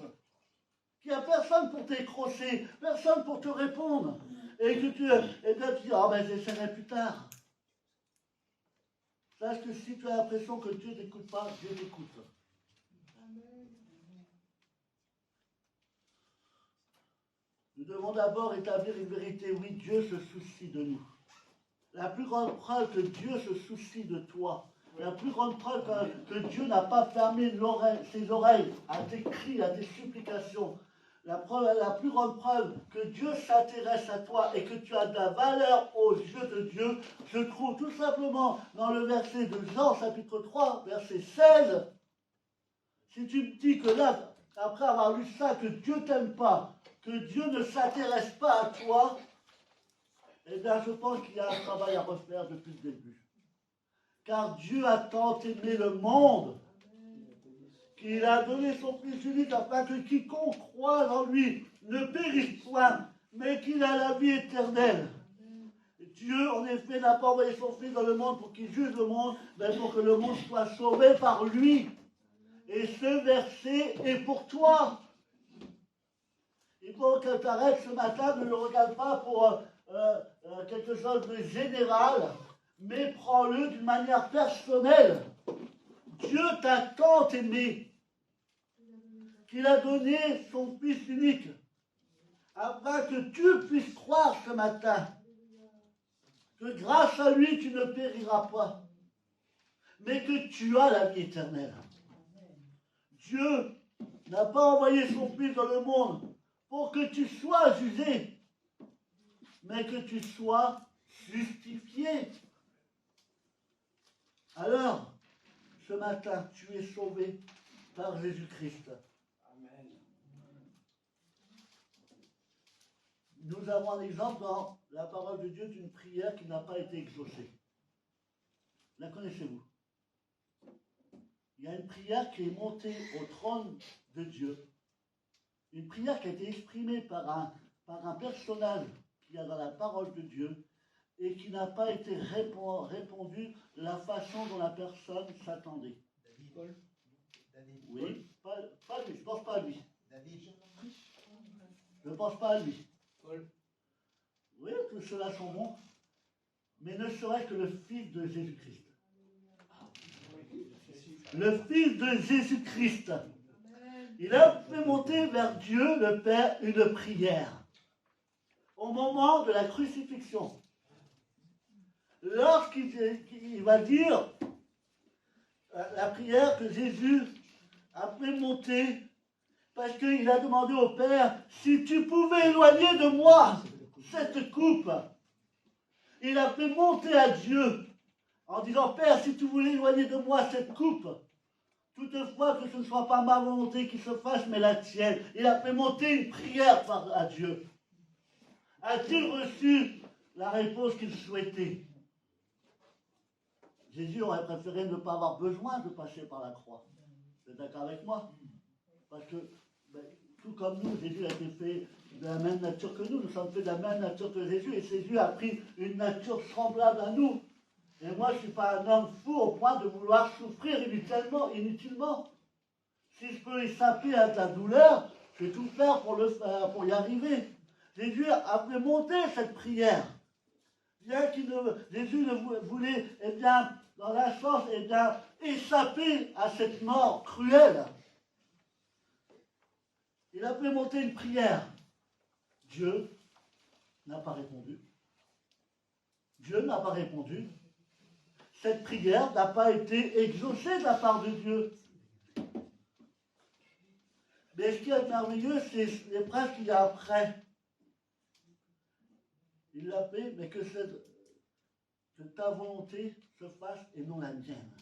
Qu'il n'y a personne pour t'écrocher, personne pour te répondre. Et que tu dis, ah ben j'essaierai plus tard. Sache que si tu as l'impression que Dieu ne t'écoute pas, Dieu t'écoute. Nous devons d'abord établir une vérité. Oui, Dieu se soucie de nous. La plus grande preuve que Dieu se soucie de toi, la plus grande preuve que Dieu n'a pas fermé ses oreilles à tes cris, à tes supplications, la plus grande preuve que Dieu s'intéresse à toi et que tu as de la valeur aux yeux de Dieu se trouve tout simplement dans le verset de Jean, chapitre 3, verset 16. Si tu me dis que là, après avoir lu ça, que Dieu ne t'aime pas, que Dieu ne s'intéresse pas à toi, eh bien je pense qu'il y a un travail à refaire depuis le début. Car Dieu a tant aimé le monde qu'il a donné son Fils unique afin que quiconque croit en lui ne périsse point, mais qu'il a la vie éternelle. Dieu, en effet, n'a pas envoyé son Fils dans le monde pour qu'il juge le monde, mais pour que le monde soit sauvé par lui. Et ce verset est pour toi. Il faut que tu arrêtes ce matin, ne le regarde pas pour quelque chose de général, mais prends-le d'une manière personnelle. Dieu t'a tant aimé qu'il a donné son Fils unique afin que tu puisses croire ce matin que grâce à lui tu ne périras pas, mais que tu as la vie éternelle. Dieu n'a pas envoyé son Fils dans le monde pour que tu sois jugé, mais que tu sois justifié. Alors, ce matin, tu es sauvé par Jésus-Christ. Amen. Nous avons un exemple dans la parole de Dieu d'une prière qui n'a pas été exaucée. La connaissez-vous? Il y a une prière qui est montée au trône de Dieu. Une prière qui a été exprimée par un personnage qu'il y a dans la parole de Dieu et qui n'a pas été répondue de la façon dont la personne s'attendait. David. Oui, pas lui, je ne pense pas à lui. David. Je ne pense pas à lui. Paul. Oui, tous ceux-là sont bons, mais ne serait que le Fils de Jésus-Christ. Le Fils de Jésus-Christ. Il a fait monter vers Dieu le Père une prière au moment de la crucifixion. Lorsqu'il va dire la prière que Jésus a fait monter, parce qu'il a demandé au Père, si tu pouvais éloigner de moi cette coupe. Il a fait monter à Dieu en disant, Père, si tu voulais éloigner de moi cette coupe, toutefois que ce ne soit pas ma volonté qui se fasse, mais la tienne. Il a fait monter une prière à Dieu. A-t-il reçu la réponse qu'il souhaitait? Jésus aurait préféré ne pas avoir besoin de passer par la croix. Vous êtes d'accord avec moi? Parce que, tout comme nous, Jésus a été fait de la même nature que nous sommes faits de la même nature que Jésus, et Jésus a pris une nature semblable à nous. Et moi, je ne suis pas un homme fou au point de vouloir souffrir inutilement. Si je peux échapper à de la douleur, je vais tout faire pour y arriver. Jésus a fait monter cette prière. Bien Jésus ne voulait, dans la sorte, échapper à cette mort cruelle. Il a fait monter une prière. Dieu n'a pas répondu. Dieu n'a pas répondu. Cette prière n'a pas été exaucée de la part de Dieu. Mais ce qui est merveilleux, c'est l'épreuve qu'il y a après. Il l'a fait, mais que ta volonté se fasse et non la mienne.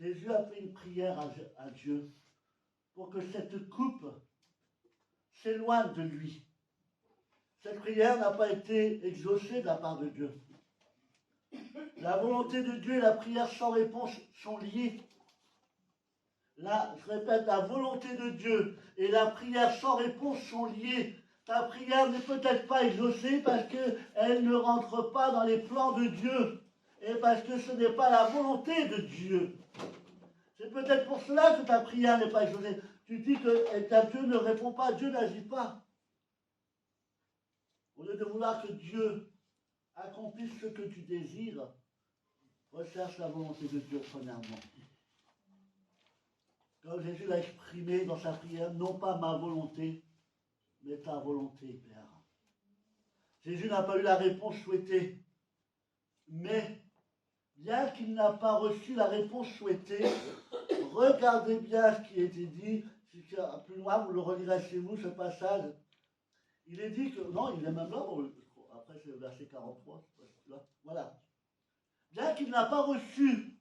Jésus a fait une prière à Dieu pour que cette coupe s'éloigne de lui. Cette prière n'a pas été exaucée de la part de Dieu. La volonté de Dieu et la prière sans réponse sont liées. Là, je répète, la volonté de Dieu et la prière sans réponse sont liées. Ta prière n'est peut-être pas exaucée parce qu'elle ne rentre pas dans les plans de Dieu et parce que ce n'est pas la volonté de Dieu. C'est peut-être pour cela que ta prière n'est pas exaucée. Tu dis que Dieu ne répond pas, Dieu n'agit pas. Au lieu de vouloir que Dieu accomplisse ce que tu désires, recherche la volonté de Dieu premièrement. Comme Jésus l'a exprimé dans sa prière, non pas ma volonté, mais ta volonté, Père. Jésus n'a pas eu la réponse souhaitée, mais bien qu'il n'a pas reçu la réponse souhaitée, regardez bien ce qui a été dit. Plus loin, vous le relirez chez vous, ce passage. Il est dit que, non, il est même là, après c'est le verset 43, là, voilà. Bien qu'il n'a pas reçu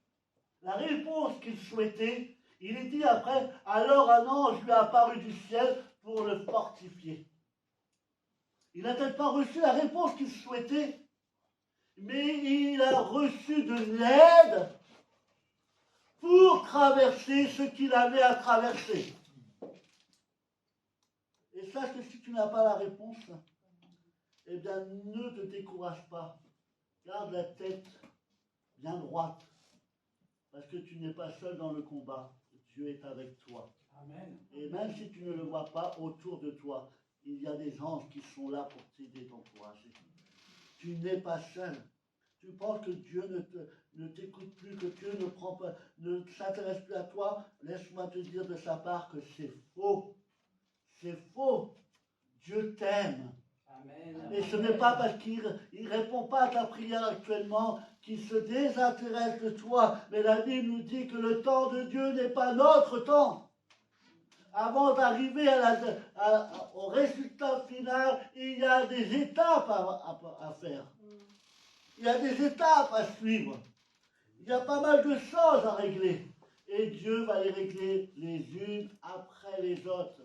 la réponse qu'il souhaitait, il est dit après, alors un ange lui a apparu du ciel pour le fortifier. Il n'a peut-être pas reçu la réponse qu'il souhaitait, mais il a reçu de l'aide pour traverser ce qu'il avait à traverser. Et sache que si tu n'as pas la réponse, eh bien ne te décourage pas. Garde la tête bien droite, parce que tu n'es pas seul dans le combat. Dieu est avec toi. Amen. Et même si tu ne le vois pas autour de toi, il y a des anges qui sont là pour t'aider, t'encourager. Tu n'es pas seul. Tu penses que Dieu ne t'écoute plus, que Dieu ne s'intéresse plus à toi. Laisse-moi te dire de sa part que c'est faux. C'est faux. Dieu t'aime. Amen. Et ce n'est pas parce qu'il ne répond pas à ta prière actuellement qu'il se désintéresse de toi. Mais la Bible nous dit que le temps de Dieu n'est pas notre temps. Avant d'arriver au résultat final, il y a des étapes à faire. Il y a des étapes à suivre. Il y a pas mal de choses à régler. Et Dieu va les régler les unes après les autres.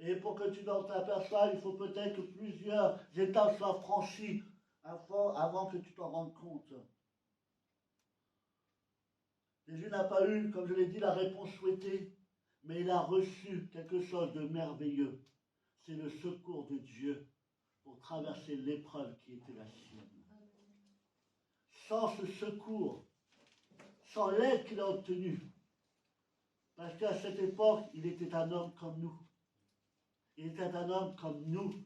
Et pour que tu t'en t'aperçoives, il faut peut-être que plusieurs étapes soient franchies avant que tu t'en rendes compte. Jésus n'a pas eu, comme je l'ai dit, la réponse souhaitée, mais il a reçu quelque chose de merveilleux. C'est le secours de Dieu pour traverser l'épreuve qui était la sienne. Sans ce secours, sans l'aide qu'il a obtenue, parce qu'à cette époque, il était un homme comme nous. Il était un homme comme nous.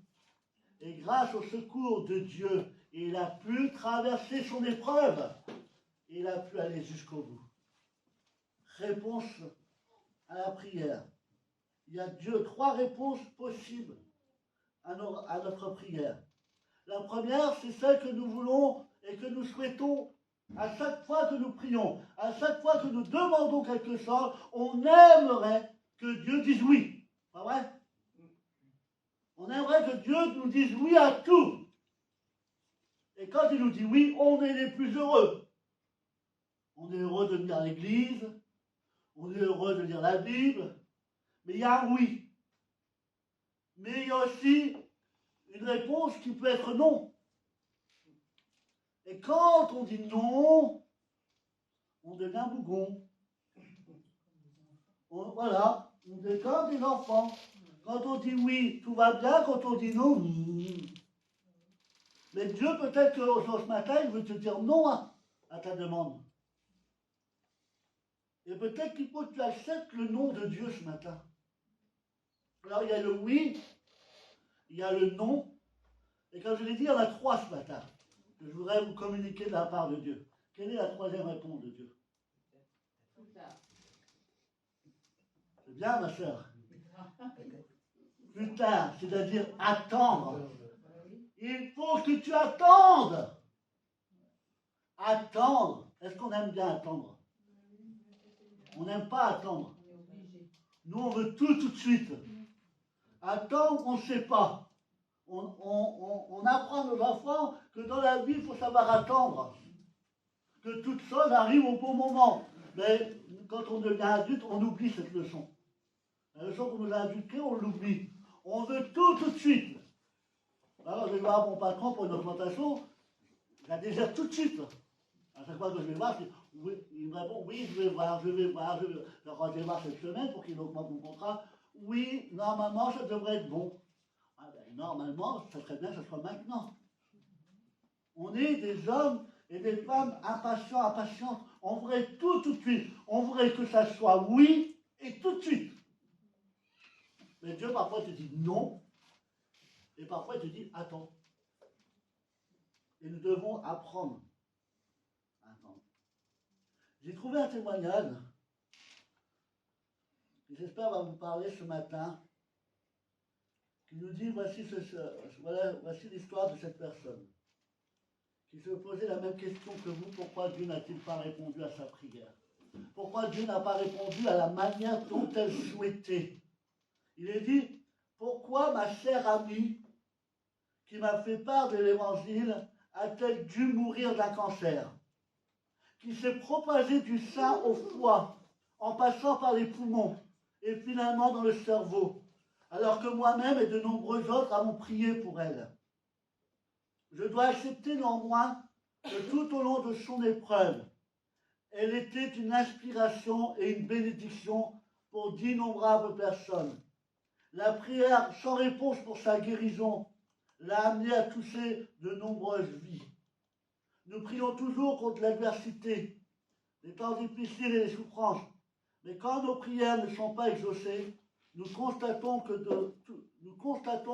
Et grâce au secours de Dieu, il a pu traverser son épreuve. Il a pu aller jusqu'au bout. Réponse à la prière. il y a trois réponses possibles à notre prière. La première, c'est celle que nous voulons et que nous souhaitons à chaque fois que nous prions, à chaque fois que nous demandons quelque chose, on aimerait que Dieu dise oui. Pas vrai? On aimerait que Dieu nous dise oui à tout. Et quand il nous dit oui, on est les plus heureux. On est heureux de venir à l'église, on est heureux de lire la Bible, mais il y a un oui. Mais il y a aussi une réponse qui peut être non. Et quand on dit non, on devient bougon. Voilà, on est comme des enfants. Quand on dit oui, tout va bien. Quand on dit non, mais Dieu, peut-être que ce matin, il veut te dire non à ta demande. Et peut-être qu'il faut que tu acceptes le non de Dieu ce matin. Alors il y a le oui, il y a le non. Et comme je l'ai dit, il y en a trois ce matin. Je voudrais vous communiquer de la part de Dieu. Quelle est la troisième réponse de Dieu? C'est bien, ma soeur. Plus tard, c'est-à-dire attendre. Il faut que tu attendes. Attendre. Est-ce qu'on aime bien attendre? On n'aime pas attendre. Nous, on veut tout de suite. Attendre, on ne sait pas. On apprend à nos enfants que dans la vie, il faut savoir attendre. Que toute chose arrive au bon moment. Mais quand on devient adulte, on oublie cette leçon. La leçon qu'on nous a inculquée, on l'oublie. On veut tout de suite. Alors, je vais voir mon patron pour une augmentation, je la désire tout de suite. À chaque fois que je vais voir, oui, il me répond, oui, je vais voir. Alors, quand je vais voir cette semaine pour qu'il augmente mon contrat, oui, normalement, ça devrait être bon. Ah ben, normalement, ça serait bien que ce soit maintenant. On est des hommes et des femmes impatients, impatientes. On voudrait tout de suite. On voudrait que ça soit oui et tout de suite. Mais Dieu, parfois, te dit non. Et parfois, il te dit attends. Et nous devons apprendre à attendre. J'ai trouvé un témoignage qui, j'espère, va vous parler ce matin, qui nous dit voici l'histoire de cette personne qui se posait la même question que vous. Pourquoi Dieu n'a-t-il pas répondu à sa prière? Pourquoi Dieu n'a pas répondu à la manière dont elle souhaitait? Il est dit, pourquoi ma chère amie, qui m'a fait part de l'évangile, a-t-elle dû mourir d'un cancer qui s'est propagé du sein au foie, en passant par les poumons, et finalement dans le cerveau, alors que moi-même et de nombreux autres avons prié pour elle? Je dois accepter néanmoins que tout au long de son épreuve, elle était une inspiration et une bénédiction pour d'innombrables personnes. La prière sans réponse pour sa guérison l'a amené à toucher de nombreuses vies. Nous prions toujours contre l'adversité, les temps difficiles et les souffrances. Mais quand nos prières ne sont pas exaucées, nous constatons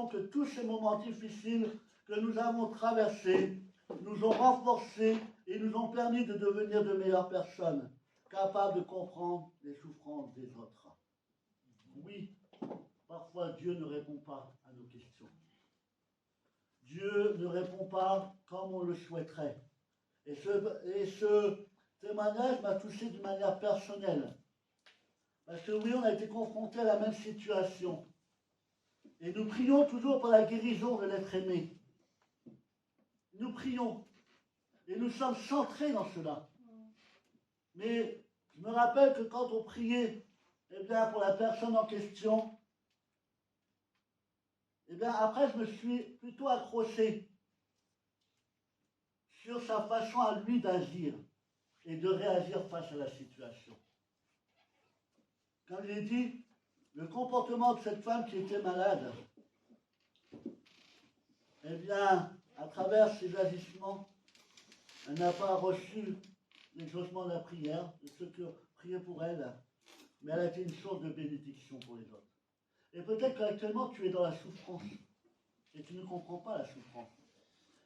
que tous ces moments difficiles que nous avons traversés nous ont renforcés et nous ont permis de devenir de meilleures personnes, capables de comprendre les souffrances des autres. Oui, parfois Dieu ne répond pas à nos questions. Dieu ne répond pas comme on le souhaiterait. Et ce témoignage m'a touché d'une manière personnelle. Parce que oui, on a été confrontés à la même situation. Et nous prions toujours pour la guérison de l'être aimé. Nous prions. Et nous sommes centrés dans cela. Mais je me rappelle que quand on priait, eh bien, pour la personne en question, eh bien, après, je me suis plutôt accroché sur sa façon à lui d'agir et de réagir face à la situation. Comme j'ai dit, le comportement de cette femme qui était malade, eh bien, à travers ses agissements, elle n'a pas reçu l'exaucement de la prière de ceux qui ont prié pour elle, mais elle a été une source de bénédiction pour les autres. Et peut-être qu'actuellement tu es dans la souffrance et tu ne comprends pas la souffrance,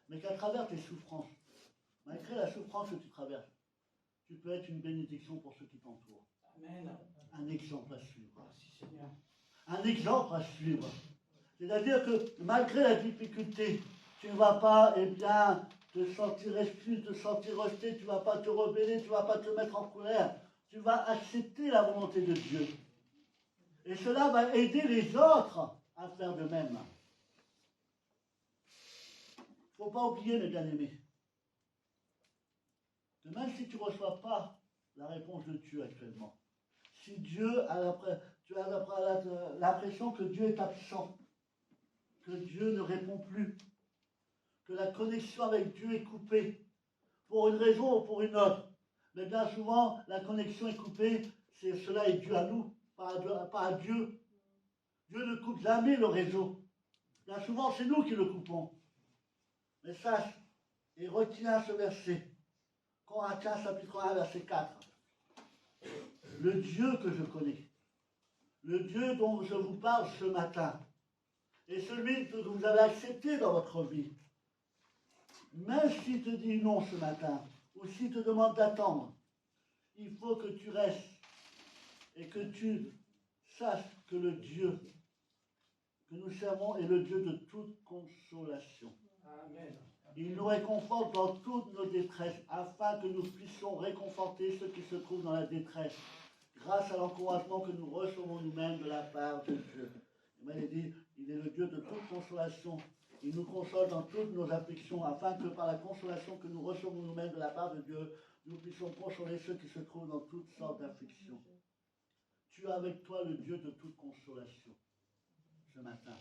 mais qu'à travers tes souffrances, malgré la souffrance que tu traverses, tu peux être une bénédiction pour ceux qui t'entourent. Amen. Un exemple à suivre. Merci Seigneur. un exemple à suivre. C'est-à-dire que malgré la difficulté, tu ne vas pas, eh bien, te sentir exclu, te sentir rejeté, tu ne vas pas te rebeller, tu ne vas pas te mettre en colère. Tu vas accepter la volonté de Dieu. Et cela va aider les autres à faire de même. Il ne faut pas oublier, mes bien-aimés, que même si tu ne reçois pas la réponse de Dieu actuellement, si Dieu tu as l'impression que Dieu est absent, que Dieu ne répond plus, que la connexion avec Dieu est coupée, pour une raison ou pour une autre. Mais bien souvent, la connexion est coupée, cela est dû à nous, pas à Dieu. Dieu ne coupe jamais le réseau. Bien souvent, c'est nous qui le coupons. Mais sache, et retiens ce verset, Corinthiens chapitre 1, verset 4. Le Dieu que je connais, le Dieu dont je vous parle ce matin, et celui que vous avez accepté dans votre vie, même s'il te dit non ce matin, ou s'il te demande d'attendre, il faut que tu restes et que tu saches que le Dieu que nous servons est le Dieu de toute consolation. Amen. Il nous réconforte dans toutes nos détresses, afin que nous puissions réconforter ceux qui se trouvent dans la détresse, grâce à l'encouragement que nous recevons nous-mêmes de la part de Dieu. Il dit, il est le Dieu de toute consolation. Il nous console dans toutes nos afflictions, afin que par la consolation que nous recevons nous-mêmes de la part de Dieu, nous puissions consoler ceux qui se trouvent dans toutes sortes d'afflictions. Tu as avec toi le Dieu de toute consolation ce matin.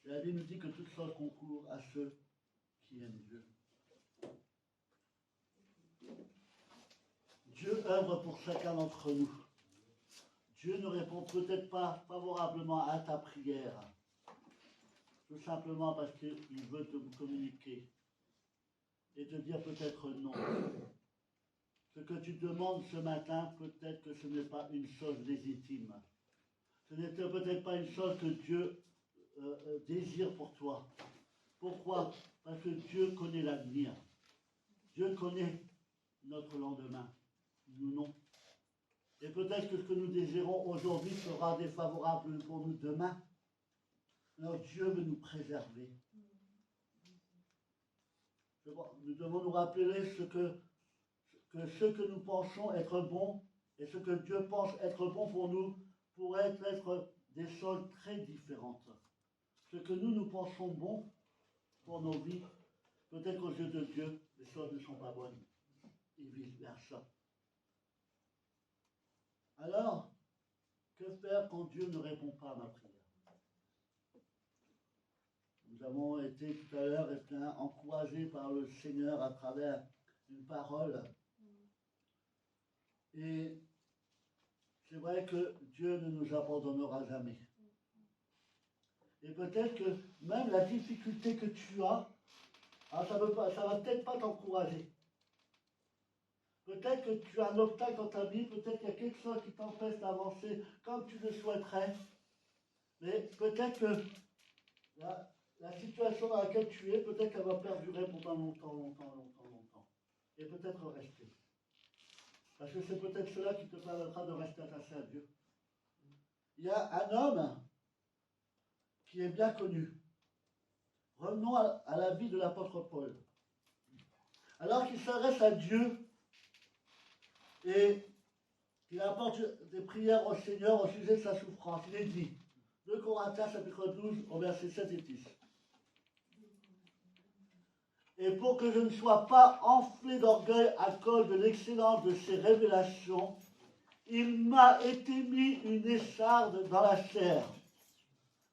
Et la Bible nous dit que toutes choses concourent à ceux qui aiment Dieu. Dieu œuvre pour chacun d'entre nous. Dieu ne répond peut-être pas favorablement à ta prière, tout simplement parce qu'il veut te communiquer et te dire peut-être non. Ce que tu demandes ce matin, peut-être que ce n'est pas une chose légitime. Ce n'est peut-être pas une chose que Dieu désire pour toi. Pourquoi? Parce que Dieu connaît l'avenir. Dieu connaît notre lendemain. Nous non. Et peut-être que ce que nous désirons aujourd'hui sera défavorable pour nous demain. Alors Dieu veut nous préserver. Nous devons nous rappeler ce que nous pensons être bon et ce que Dieu pense être bon pour nous pourrait être des choses très différentes. Ce que nous pensons bon pour nos vies, peut-être qu'aux yeux de Dieu, les choses ne sont pas bonnes. Et vice-versa. Alors, que faire quand Dieu ne répond pas à ma prière? Nous avons été tout à l'heure encouragés par le Seigneur à travers une parole. Et c'est vrai que Dieu ne nous abandonnera jamais. Et peut-être que même la difficulté que tu as, ça va peut-être pas t'encourager. Peut-être que tu as un obstacle dans ta vie, peut-être qu'il y a quelque chose qui t'empêche d'avancer comme tu le souhaiterais. Mais peut-être que la situation dans laquelle tu es, peut-être qu'elle va perdurer pendant longtemps. Et peut-être rester. Parce que c'est peut-être cela qui te permettra de rester attaché à Dieu. Il y a un homme qui est bien connu. Revenons à la vie de l'apôtre Paul. Alors qu'il s'adresse à Dieu et qu'il apporte des prières au Seigneur au sujet de sa souffrance, il est dit, 2 Corinthiens chapitre 12 au verset 7 et 10. Et pour que je ne sois pas enflé d'orgueil à cause de l'excellence de ces révélations, il m'a été mis une écharde dans la chair,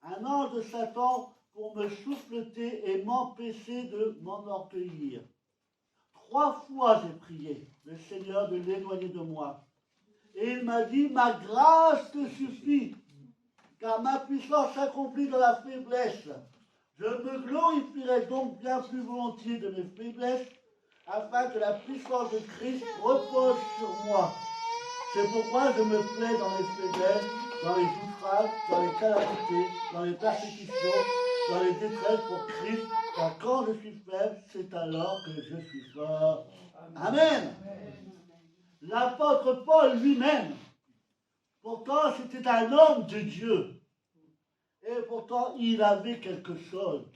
un ange de Satan pour me souffleter et m'empêcher de m'enorgueillir. 3 fois j'ai prié le Seigneur de l'éloigner de moi. Et il m'a dit, ma grâce te suffit, car ma puissance s'accomplit dans la faiblesse. Je me glorifierai donc bien plus volontiers de mes faiblesses, afin que la puissance de Christ repose sur moi. C'est pourquoi je me plais dans les faiblesses, dans les outrages, dans les calamités, dans les persécutions, dans les détresses pour Christ, car quand je suis faible, c'est alors que je suis fort. Amen. L'apôtre Paul lui-même Pourtant, c'était un homme de Dieu. Et pourtant, il avait quelque chose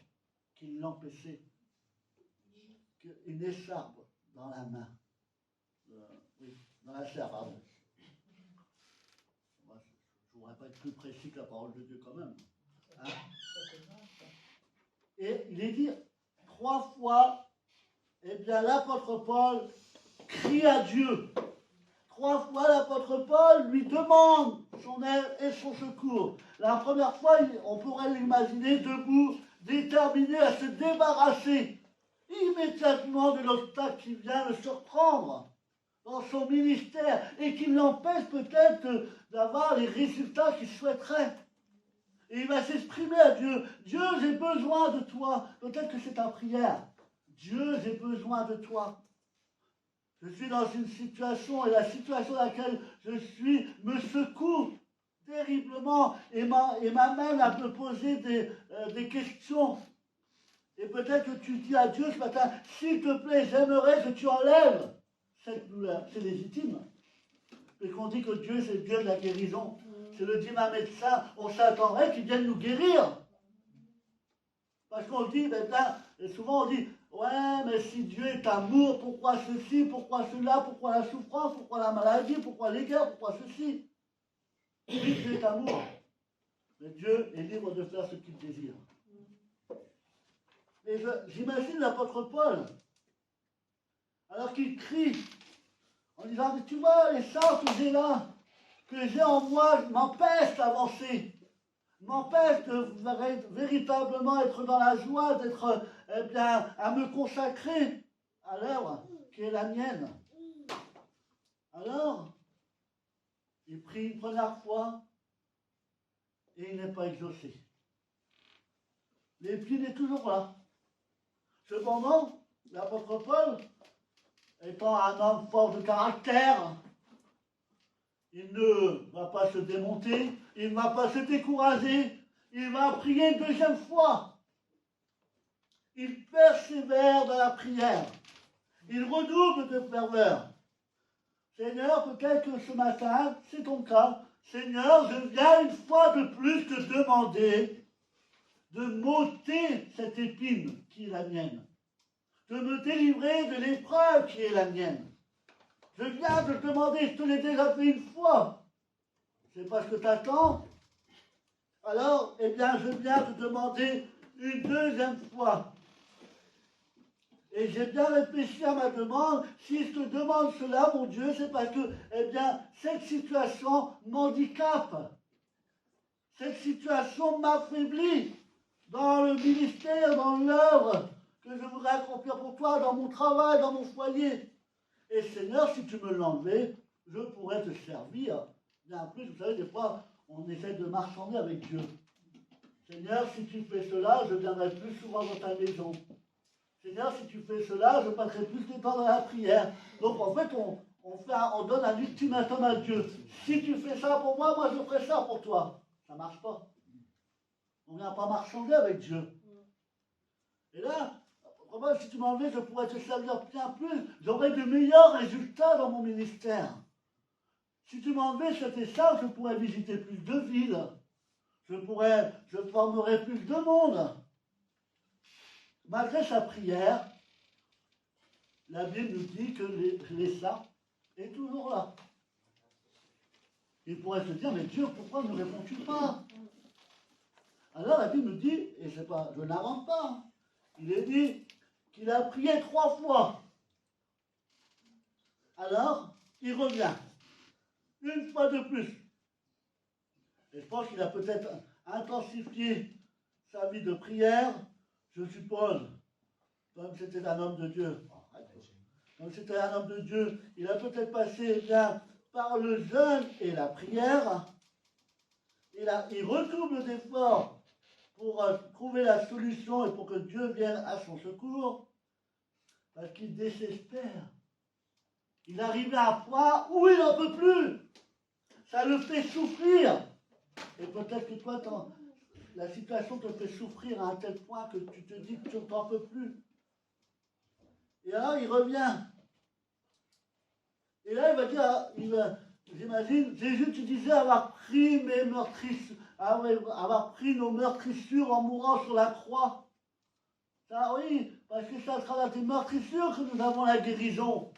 qui l'empêchait. Une écharpe dans la main. Oui, dans la chair, pardon. Je ne voudrais pas être plus précis que la parole de Dieu quand même. Hein? Et il est dit 3 fois, eh bien l'apôtre Paul crie à Dieu. 3 fois l'apôtre Paul lui demande son aide et son secours. La première fois, on pourrait l'imaginer debout, déterminé à se débarrasser immédiatement de l'obstacle qui vient le surprendre dans son ministère et qui l'empêche peut-être d'avoir les résultats qu'il souhaiterait. Et il va s'exprimer à Dieu. Dieu, j'ai besoin de toi. Peut-être que c'est ta prière. Dieu, j'ai besoin de toi. Je suis dans une situation et la situation dans laquelle je suis me secoue terriblement et m'amène à me poser des questions. Et peut-être que tu dis à Dieu ce matin, s'il te plaît, j'aimerais que tu enlèves cette douleur. C'est légitime. Et qu'on dit que Dieu, c'est Dieu de la guérison. C'est le divin médecin. On s'attendrait qu'il vienne nous guérir. Parce qu'on dit, maintenant, souvent on dit, ouais, mais si Dieu est amour, pourquoi ceci, pourquoi cela, pourquoi la souffrance, pourquoi la maladie, pourquoi les guerres, pourquoi ceci? Oui, Dieu est amour. Mais Dieu est libre de faire ce qu'il désire. Et j'imagine l'apôtre Paul, alors qu'il crie, en disant, mais tu vois, les sorts que j'ai là, que j'ai en moi, m'empêchent d'avancer, m'empêchent de véritablement être dans la joie, d'être, eh bien, à me consacrer à l'œuvre qui est la mienne. Alors, il prie une première fois et il n'est pas exaucé. L'épine est toujours là. Cependant, l'apôtre Paul, étant un homme fort de caractère, il ne va pas se démonter, il ne va pas se décourager, il va prier une deuxième fois. Il persévère dans la prière. Il redouble de ferveur. Seigneur, peut-être que ce matin, c'est ton cas. Seigneur, je viens une fois de plus te demander de m'ôter cette épine qui est la mienne, de me délivrer de l'épreuve qui est la mienne. Je viens de te demander, je te l'ai déjà fait une fois. C'est pas ce que tu attends. Alors, eh bien, je viens te demander une deuxième fois. Et j'ai bien réfléchi à ma demande. Si je te demande cela, mon Dieu, c'est parce que, eh bien, cette situation m'handicape. Cette situation m'affaiblit dans le ministère, dans l'œuvre que je voudrais accomplir pour toi, dans mon travail, dans mon foyer. Et Seigneur, si tu me l'enlevais, je pourrais te servir. Bien plus, vous savez, des fois, on essaie de marchander avec Dieu. Seigneur, si tu fais cela, je viendrai plus souvent dans ta maison. Seigneur, si tu fais cela, je passerai plus de temps dans la prière. Donc en fait, on donne un ultimatum à Dieu. Si tu fais ça pour moi, moi je ferai ça pour toi. Ça ne marche pas. On ne vient pas marchander avec Dieu. Et là, si tu m'enlevais, je pourrais te servir bien plus. J'aurais de meilleurs résultats dans mon ministère. Si tu m'enlevais, c'était ça, je pourrais visiter plus de villes. Je formerais plus de monde. Malgré sa prière, la Bible nous dit que l'Essa est toujours là. Il pourrait se dire, mais Dieu, pourquoi ne réponds-tu pas? Alors la Bible nous dit, et je n'invente pas, il est dit qu'il a prié 3 fois. Alors, il revient. Une fois de plus. Et je pense qu'il a peut-être intensifié sa vie de prière. Je suppose, comme c'était un homme de Dieu, il a peut-être passé bien par le jeûne et la prière. Il redouble d'efforts pour trouver la solution et pour que Dieu vienne à son secours, parce qu'il désespère. Il arrive à un point où il n'en peut plus. Ça le fait souffrir. Et peut-être que toi, la situation te fait souffrir à un tel point que tu te dis que tu n'en peux plus. Et alors, il revient. Et là, il va dire, j'imagine, Jésus, tu disais avoir pris mes meurtrissures, avoir pris nos meurtrissures en mourant sur la croix. Ça, oui, parce que c'est à travers tes meurtrissures que nous avons la guérison.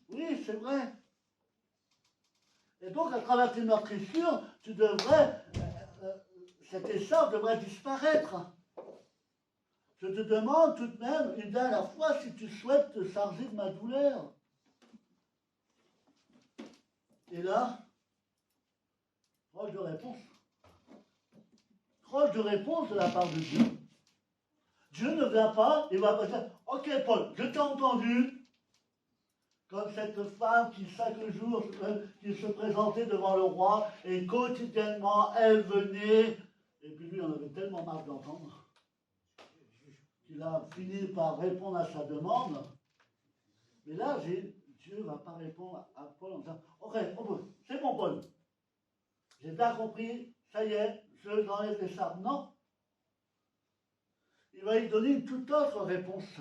Oui, c'est vrai. Et donc, à travers tes meurtrissures, tu devrais, cet essor devrait disparaître. Je te demande tout de même, une dernière fois, si tu souhaites te charger de ma douleur. Et là, proche de réponse. Proche de réponse de la part de Dieu. Dieu ne vient pas et va pas dire, ok Paul, je t'ai entendu, comme cette femme qui chaque jour qui se présentait devant le roi et quotidiennement elle venait, et puis lui on avait tellement marre d'entendre qu'il a fini par répondre à sa demande. Mais là, Dieu ne va pas répondre à Paul en disant, ok, c'est bon Paul, j'ai bien compris, ça y est, je enlève les charmes. Non. Il va lui donner une toute autre réponse.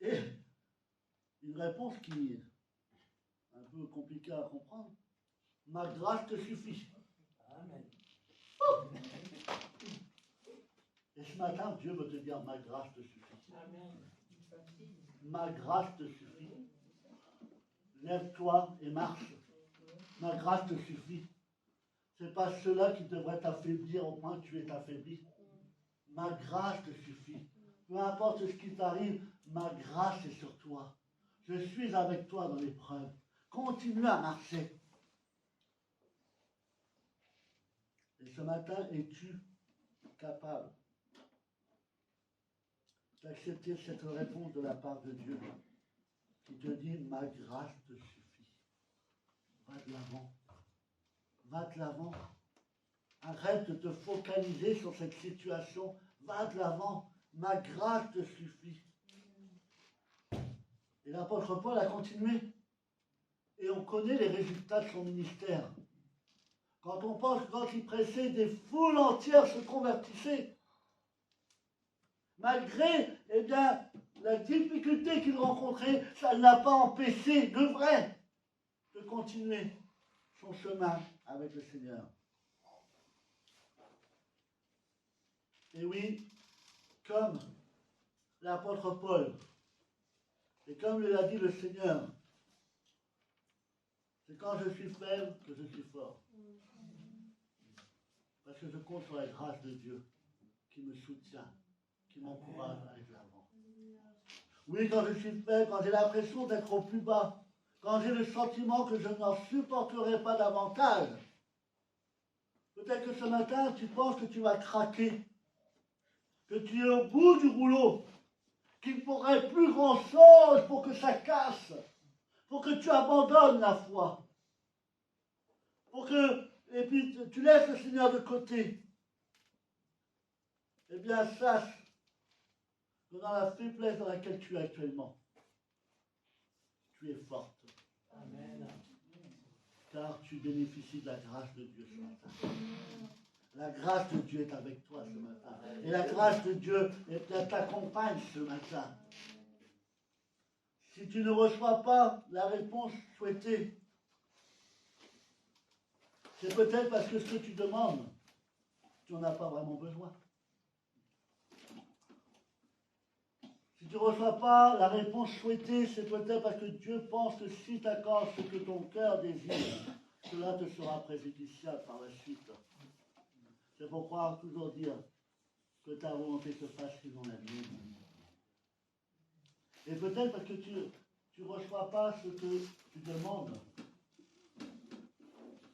Et une réponse qui est un peu compliquée à comprendre. Ma grâce te suffit. Amen. Oh. Et ce matin, Dieu veut te dire, ma grâce te suffit. Amen. Ma grâce te suffit. Lève-toi et marche. Ma grâce te suffit. Ce n'est pas cela qui devrait t'affaiblir au point que tu es affaibli. Ma grâce te suffit. Peu importe ce qui t'arrive, ma grâce est sur toi. Je suis avec toi dans l'épreuve. Continue à marcher. Et ce matin, es-tu capable d'accepter cette réponse de la part de Dieu qui te dit, ma grâce te suffit. Va de l'avant. Va de l'avant. Arrête de te focaliser sur cette situation. Va de l'avant. Ma grâce te suffit. Et l'apôtre Paul a continué. Et on connaît les résultats de son ministère. Quand on pense que quand il pressait, des foules entières se convertissaient. Malgré, eh bien, la difficulté qu'il rencontrait, ça ne l'a pas empêché, de vrai, de continuer son chemin avec le Seigneur. Et oui, comme l'apôtre Paul, et comme l'a dit le Seigneur, c'est quand je suis faible que je suis fort. Parce que je compte sur la grâce de Dieu qui me soutient, qui m'encourage à aller de l'avant. Oui, quand je suis faible, quand j'ai l'impression d'être au plus bas, quand j'ai le sentiment que je n'en supporterai pas davantage, peut-être que ce matin, tu penses que tu vas craquer, que tu es au bout du rouleau, qu'il ne faudrait plus grand-chose pour que ça casse, pour que tu abandonnes la foi, et puis tu laisses le Seigneur de côté. Eh bien, sache que dans la faiblesse dans laquelle tu es actuellement, tu es forte. Amen. Car tu bénéficies de la grâce de Dieu ce matin. La grâce de Dieu est avec toi ce matin. Et la grâce de Dieu t'accompagne ce matin. Si tu ne reçois pas la réponse souhaitée, c'est peut-être parce que ce que tu demandes, tu n'en as pas vraiment besoin. Si tu ne reçois pas la réponse souhaitée, c'est peut-être parce que Dieu pense que si tu accordes ce que ton cœur désire, cela te sera préjudiciable par la suite. C'est pourquoi toujours dire que ta volonté se fasse selon la mienne. Et peut-être parce que tu ne reçois pas ce que tu demandes.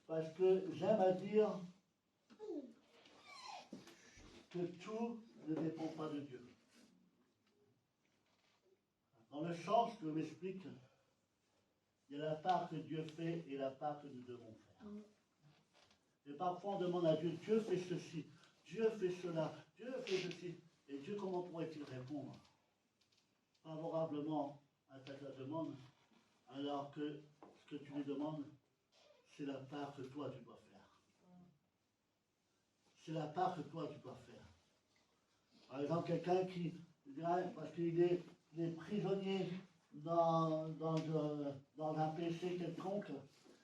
Parce que j'aime à dire que tout ne dépend pas de Dieu. Dans le sens que m'explique, il y a la part que Dieu fait et la part que nous devons faire. Et parfois on demande à Dieu, Dieu fait ceci, Dieu fait cela, Dieu fait ceci. Et Dieu, comment pourrait-il répondre favorablement à ta demande, alors que ce que tu lui demandes, c'est la part que toi tu dois faire. C'est la part que toi tu dois faire. Par exemple, quelqu'un qui, parce qu'il est prisonnier dans un péché quelconque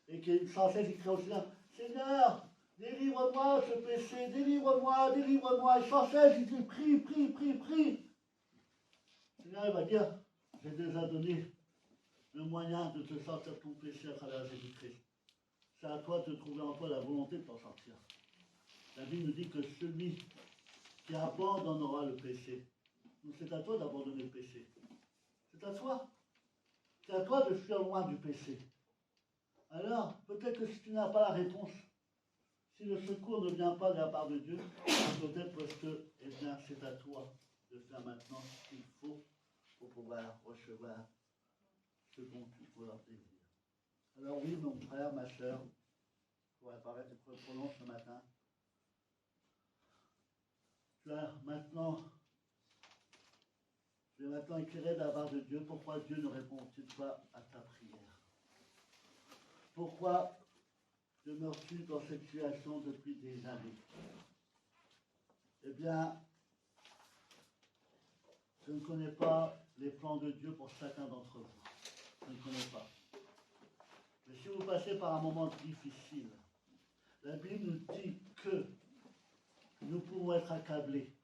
et qui sans cesse il crie au Seigneur, Seigneur, délivre-moi de ce péché, délivre-moi, délivre-moi. Et sans cesse il dit, prie, prie, prie, prie. Le Seigneur il va dire, j'ai déjà donné le moyen de te sortir de ton péché à travers Jésus-Christ. C'est à toi de trouver en toi la volonté de t'en sortir. La Bible nous dit que celui qui abandonnera le péché, donc c'est à toi d'abandonner le péché. C'est à toi. C'est à toi de fuir loin du péché. Alors, peut-être que si tu n'as pas la réponse, si le secours ne vient pas de la part de Dieu, peut-être parce que, eh bien, c'est à toi de faire maintenant ce qu'il faut pour pouvoir recevoir ce dont tu pourras plaisir. Alors oui, mon frère, ma soeur, pour apparaître trop long ce matin, tu as maintenant, je vais maintenant éclairer de la part de Dieu pourquoi Dieu ne répond-il pas à ta prière. Pourquoi demeures-tu dans cette situation depuis des années? Eh bien, je ne connais pas les plans de Dieu pour chacun d'entre vous. Je ne connais pas. Mais si vous passez par un moment difficile, la Bible nous dit que nous pouvons être accablés.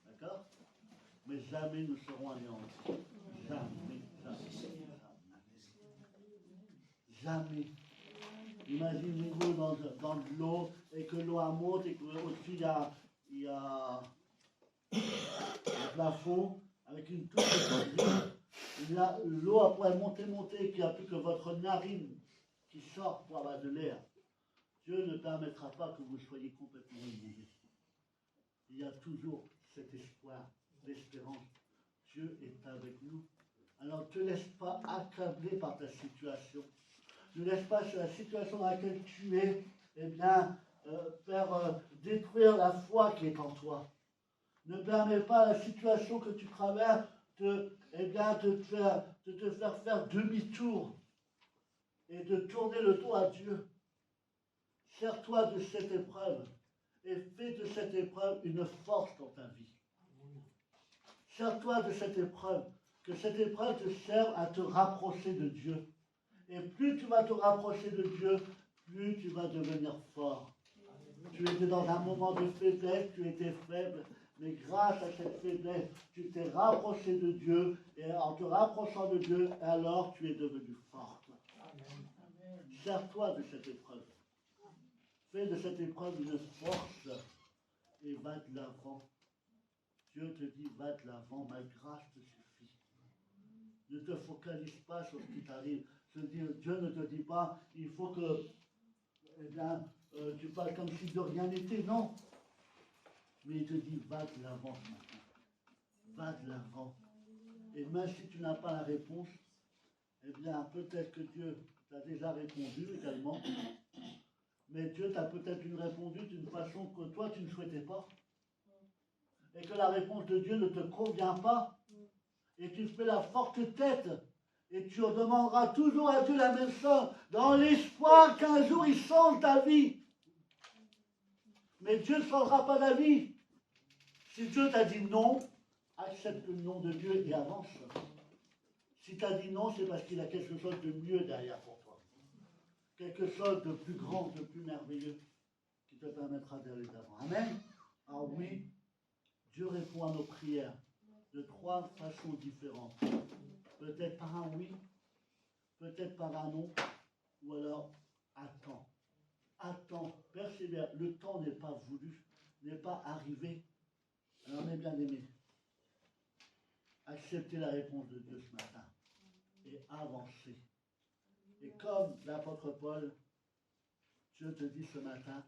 D'accord? Mais jamais nous serons anéantis. Jamais, jamais, jamais. Jamais. Imaginez-vous dans de l'eau et que l'eau monte et qu'au-dessus il y a un plafond avec une toute petite grille. L'eau pourrait monter, qu'il n'y a plus que votre narine qui sort pour avoir de l'air. Dieu ne permettra pas que vous soyez complètement immobilisés. Il y a toujours cet espoir, l'espérance. Dieu est avec nous. Alors ne te laisse pas accabler par ta situation. Ne laisse pas sur la situation dans laquelle tu es, eh bien, faire détruire la foi qui est en toi. Ne permets pas à la situation que tu traverses de te faire demi-tour et de tourner le dos à Dieu. Sers-toi de cette épreuve et fais de cette épreuve une force dans ta vie. Sers-toi de cette épreuve, que cette épreuve te serve à te rapprocher de Dieu. Et plus tu vas te rapprocher de Dieu, plus tu vas devenir fort. Tu étais dans un moment de faiblesse, tu étais faible, mais grâce à cette faiblesse, tu t'es rapproché de Dieu, et en te rapprochant de Dieu, alors tu es devenu forte. Sers-toi de cette épreuve. Fais de cette épreuve une force et va de l'avant. Dieu te dit, va de l'avant, ma grâce te suffit. Ne te focalise pas sur ce qui t'arrive. Dieu ne te dit pas, il faut que tu parles comme si de rien n'était, non. Mais il te dit, va de l'avant ce matin. Va de l'avant. Et même si tu n'as pas la réponse, eh bien, peut-être que Dieu t'a déjà répondu également. Mais Dieu t'a peut-être répondu d'une façon que toi, tu ne souhaitais pas. Et que la réponse de Dieu ne te convient pas. Et tu fais la forte tête. Et tu demanderas toujours à Dieu la même chose, dans l'espoir qu'un jour il change ta vie. Mais Dieu ne changera pas ta vie. Si Dieu t'a dit non, accepte le nom de Dieu et avance. Si tu as dit non, c'est parce qu'il a quelque chose de mieux derrière pour toi. Quelque chose de plus grand, de plus merveilleux, qui te permettra d'aller d'avant. Amen. Ah oui, Dieu répond à nos prières de 3 façons différentes. Peut-être par un oui, peut-être par un non, ou alors attends. Attends, persévère. Le temps n'est pas voulu, n'est pas arrivé. Alors mes bien-aimés, acceptez la réponse de Dieu ce matin et avancez. Et comme l'apôtre Paul, Dieu te dit ce matin,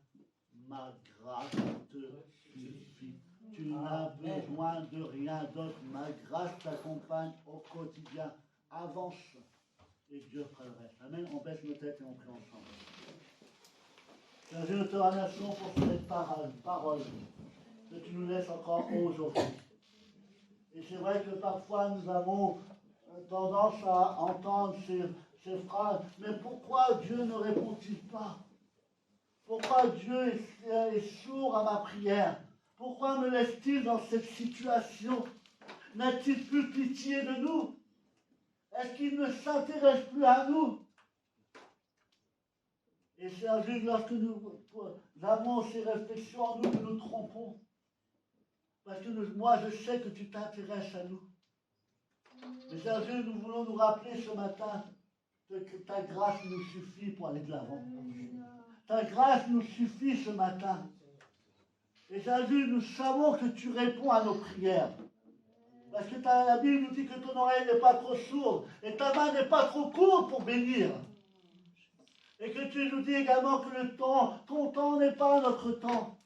ma grâce te suffit. Tu n'as besoin de rien d'autre. Ma grâce t'accompagne au quotidien. Avance et Dieu fera le reste. Amen. On baisse nos têtes et on prie ensemble. Seigneur, nous te remercions pour cette parole que tu nous laisses encore aujourd'hui. Et c'est vrai que parfois nous avons tendance à entendre ces phrases. Mais pourquoi Dieu ne répond-il pas? Pourquoi Dieu est sourd à ma prière? Pourquoi me laisse-t-il dans cette situation? N'a-t-il plus pitié de nous? Est-ce qu'il ne s'intéresse plus à nous? Et c'est un jour lorsque nous avons ces réflexions en nous que nous trompons. Parce que moi, je sais que tu t'intéresses à nous. Mais c'est un jour, nous voulons nous rappeler ce matin que ta grâce nous suffit pour aller de l'avant. Ta grâce nous suffit ce matin. Et c'est un jour, nous savons que tu réponds à nos prières. Parce que la Bible nous dit que ton oreille n'est pas trop sourde et ta main n'est pas trop courte pour bénir. Et que tu nous dis également que ton temps n'est pas notre temps.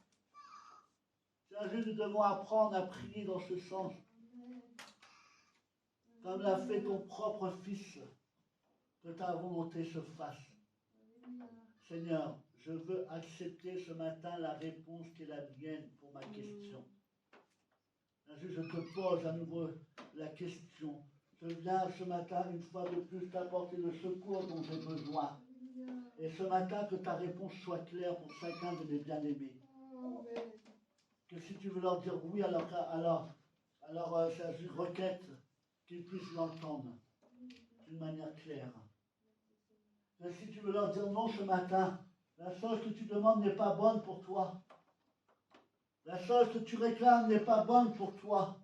C'est un jour, nous devons apprendre à prier dans ce sens. Comme l'a fait ton propre Fils, que ta volonté se fasse. Seigneur, je veux accepter ce matin la réponse qui est la mienne pour ma question. Je te pose à nouveau la question. Je viens ce matin, une fois de plus, t'apporter le secours dont j'ai besoin. Et ce matin, que ta réponse soit claire pour chacun de mes bien-aimés. Que si tu veux leur dire oui, alors c'est une requête qu'ils puissent l'entendre d'une manière claire. Que si tu veux leur dire non ce matin, la chose que tu demandes n'est pas bonne pour toi. La chose que tu réclames n'est pas bonne pour toi.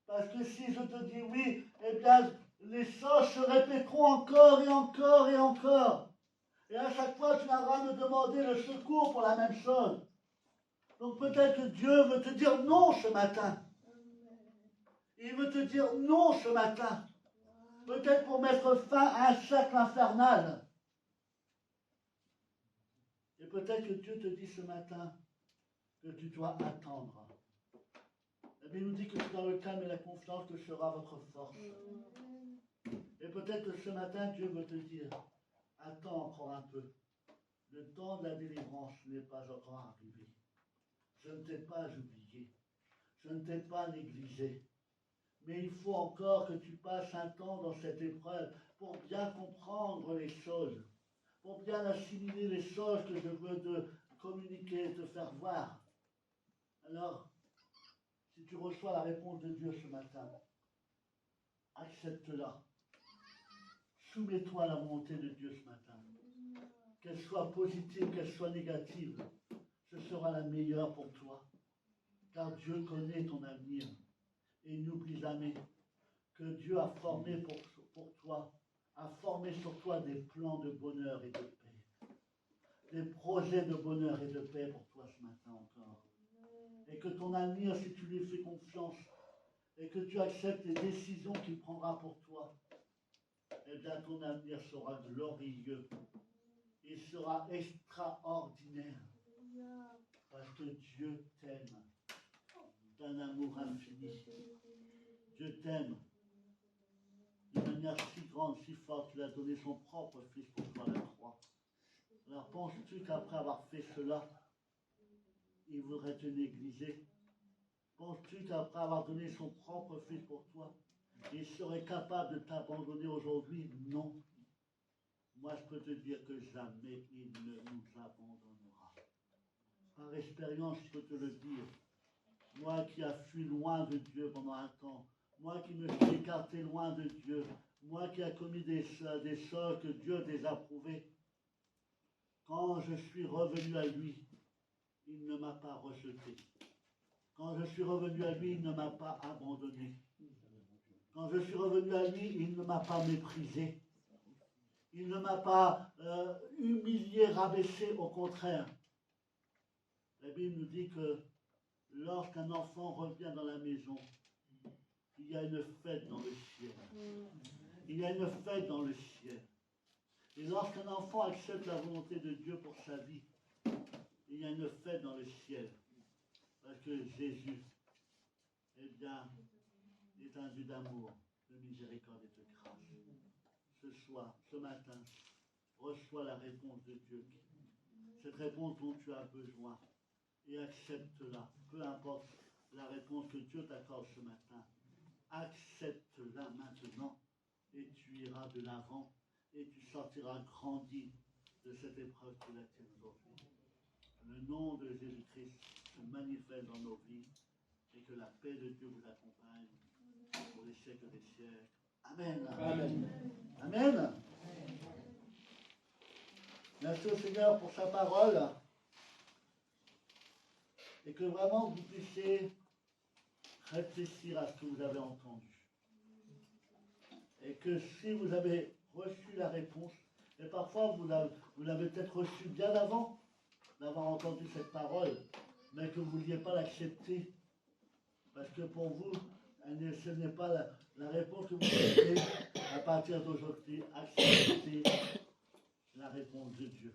Parce que si je te dis oui, eh bien, les choses se répéteront encore et encore et encore. Et à chaque fois, tu auras à me demander le secours pour la même chose. Donc peut-être que Dieu veut te dire non ce matin. Il veut te dire non ce matin. Peut-être pour mettre fin à un cercle infernal. Et peut-être que Dieu te dit ce matin que tu dois attendre. La Bible nous dit que c'est dans le calme et la confiance que sera votre force. Et peut-être que ce matin, Dieu veut te dire, attends encore un peu. Le temps de la délivrance n'est pas encore arrivé. Je ne t'ai pas oublié. Je ne t'ai pas négligé. Mais il faut encore que tu passes un temps dans cette épreuve pour bien comprendre les choses, pour bien assimiler les choses que je veux te communiquer, te faire voir. Alors, si tu reçois la réponse de Dieu ce matin, accepte-la. Soumets-toi à la volonté de Dieu ce matin. Qu'elle soit positive, qu'elle soit négative, ce sera la meilleure pour toi. Car Dieu connaît ton avenir. Et n'oublie jamais que Dieu a formé pour toi, a formé sur toi des plans de bonheur et de paix. Des projets de bonheur et de paix pour toi ce matin encore. Et que ton avenir, si tu lui fais confiance, et que tu acceptes les décisions qu'il prendra pour toi, eh bien ton avenir sera glorieux. Il sera extraordinaire. Parce que Dieu t'aime d'un amour infini. Dieu t'aime de manière si grande, si forte, qu'il a donné son propre Fils pour toi à la croix. Alors penses-tu qu'après avoir fait cela, il voudrait te négliger? Penses-tu qu'après avoir donné son propre Fils pour toi, il serait capable de t'abandonner aujourd'hui? Non. Moi, je peux te dire que jamais il ne nous abandonnera. Par expérience, je peux te le dire. Moi qui ai fui loin de Dieu pendant un temps, moi qui me suis écarté loin de Dieu, moi qui ai commis des choses que Dieu désapprouvait, quand je suis revenu à lui, il ne m'a pas rejeté. Quand je suis revenu à lui, il ne m'a pas abandonné. Quand je suis revenu à lui, il ne m'a pas méprisé. Il ne m'a pas humilié, rabaissé, au contraire. La Bible nous dit que lorsqu'un enfant revient dans la maison, il y a une fête dans le ciel. Il y a une fête dans le ciel. Et lorsqu'un enfant accepte la volonté de Dieu pour sa vie, il y a une fête dans le ciel. Parce que Jésus, eh bien, est un Dieu d'amour, de miséricorde et de grâce. Ce soir, ce matin, reçois la réponse de Dieu. Cette réponse dont tu as besoin. Et accepte-la. Peu importe la réponse que Dieu t'accorde ce matin. Accepte-la maintenant. Et tu iras de l'avant. Et tu sortiras grandi de cette épreuve que la tienne aujourd'hui. Le nom de Jésus-Christ se manifeste dans nos vies. Et que la paix de Dieu vous accompagne pour les siècles des siècles. Amen. Amen. Amen. Merci au Seigneur pour sa parole. Et que vraiment vous puissiez réfléchir à ce que vous avez entendu. Et que si vous avez reçu la réponse, et parfois vous l'avez peut-être reçue bien avant d'avoir entendu cette parole, mais que vous ne vouliez pas l'accepter. Parce que pour vous, ce n'est pas la réponse que vous avez à partir d'aujourd'hui. Acceptez la réponse de Dieu.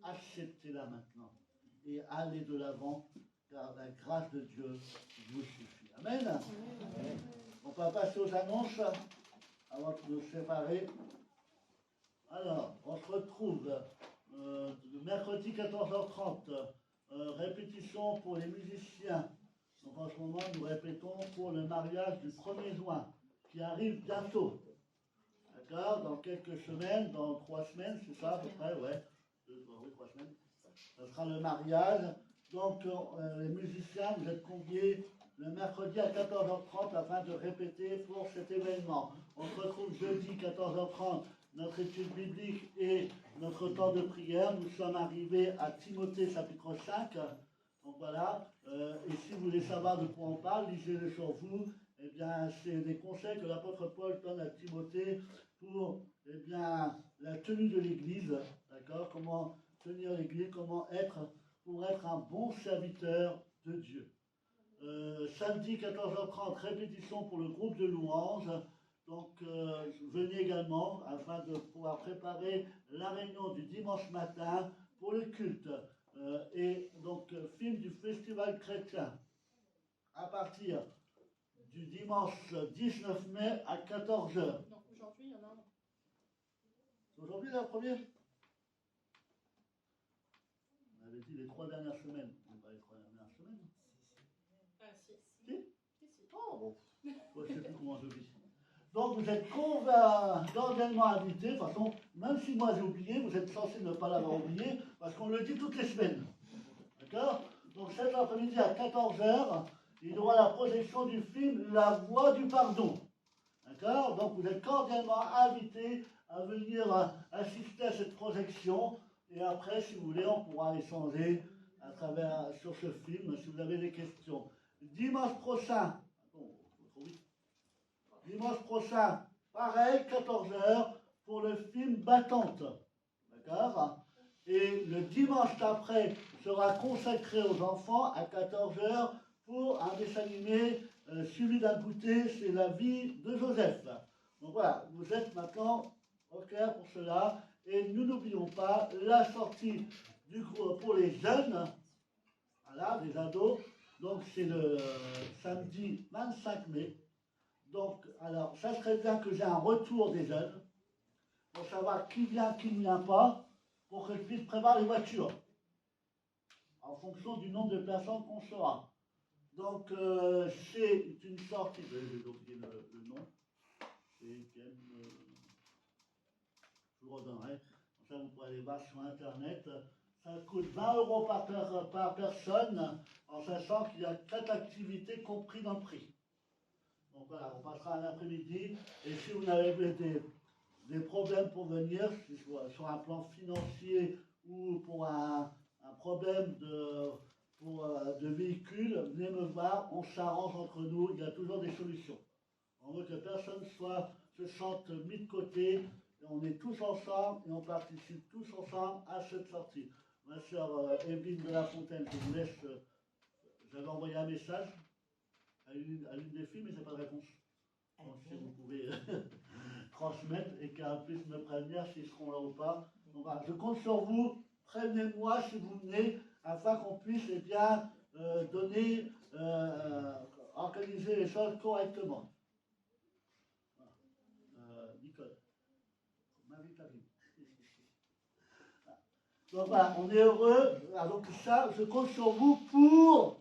Acceptez-la maintenant. Et allez de l'avant, car la grâce de Dieu vous suffit. Amen. Amen. On va passer aux annonces avant de nous séparer. Alors, on se retrouve le mercredi 14h30, répétition pour les musiciens. Donc en ce moment, nous répétons pour le mariage du 1er juin, qui arrive bientôt. D'accord? Dans quelques semaines, dans 3 semaines, c'est ça à peu près, ouais. 3 semaines. Ce sera le mariage. Donc les musiciens, vous êtes conviés le mercredi à 14h30 afin de répéter pour cet événement. On se retrouve jeudi 14h30, notre étude biblique et notre temps de prière. Nous sommes arrivés à Timothée chapitre 5. Donc voilà, et si vous voulez savoir de quoi on parle, lisez-le sur vous. Eh bien, c'est des conseils que l'apôtre Paul donne à Timothée pour la tenue de l'Église, d'accord? Comment tenir l'Église, comment pour être un bon serviteur de Dieu. Samedi 14h30, répétition pour le groupe de louanges. Donc, venez également afin de pouvoir préparer la réunion du dimanche matin pour le culte. Et donc, film du Festival chrétien à partir du dimanche 19 mai à 14h. Non, aujourd'hui, il y en a un. Aujourd'hui, la première? On avait dit les 3 dernières semaines. Pas les 3 dernières semaines. Ah, si. Si? Si. Oh, bon. Je ne sais plus comment je vis. Donc, vous êtes cordialement invités. De toute façon, même si moi j'ai oublié, vous êtes censés ne pas l'avoir oublié, parce qu'on le dit toutes les semaines. D'accord? Donc, cet après-midi à 14h, il y aura la projection du film La Voix du Pardon. D'accord? Donc, vous êtes cordialement invités à venir assister à cette projection. Et après, si vous voulez, on pourra échanger sur ce film, si vous avez des questions. Dimanche prochain, pareil, 14h, pour le film Battante. D'accord? Et le dimanche d'après sera consacré aux enfants à 14h pour un dessin animé suivi d'un goûter, c'est la vie de Joseph. Donc voilà, vous êtes maintenant au clair pour cela. Et nous n'oublions pas la sortie du groupe pour les jeunes, voilà, les ados. Donc c'est le samedi 25 mai. Donc, alors, ça serait bien que j'ai un retour des jeunes pour savoir qui vient, qui ne vient pas, pour que je puisse préparer les voitures en fonction du nombre de personnes qu'on sera. Donc, c'est une sortie, j'ai oublié le nom, je vous redonnerai, ça vous pourrez aller voir sur internet. Ça coûte 20 € par personne, en sachant qu'il y a 4 activités comprises dans le prix. Donc voilà, on passera un après-midi, et si vous avez des problèmes pour venir, sur un plan financier ou pour un problème de véhicule, venez me voir, on s'arrange entre nous, il y a toujours des solutions. On veut que personne se sente mis de côté, on est tous ensemble et on participe tous ensemble à cette sortie. Ma soeur Evelyne de la Fontaine, je vous laisse, j'avais envoyé un message à l'une des filles, mais je n'ai pas de réponse. Donc si vous pouvez transmettre et qu'elle puisse me prévenir s'ils seront là ou pas. Donc, voilà, je compte sur vous, prévenez-moi si vous venez, afin qu'on puisse organiser les choses correctement. Voilà. Nicole, Marie-Catherine. Donc voilà, on est heureux. Donc ça, je compte sur vous pour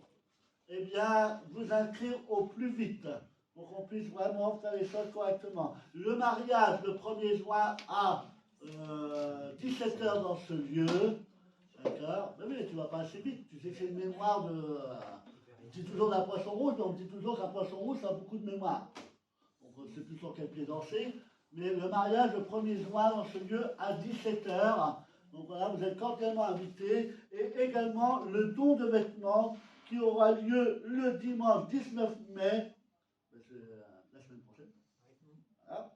vous inscrire au plus vite, pour qu'on puisse vraiment faire les choses correctement. Le mariage, le 1er juin à 17h dans ce lieu. D'accord? Mais oui, tu vas pas assez vite. Tu sais que c'est une mémoire de... on dit toujours d'un poisson rouge, mais on dit toujours qu'un poisson rouge, ça a beaucoup de mémoire. Donc on ne sait plus sur quel pied danser, mais le mariage le 1er juin dans ce lieu à 17h. Donc voilà, vous êtes cordialement invités. Et également le don de vêtements qui aura lieu le dimanche 19 mai, c'est la semaine prochaine. Voilà.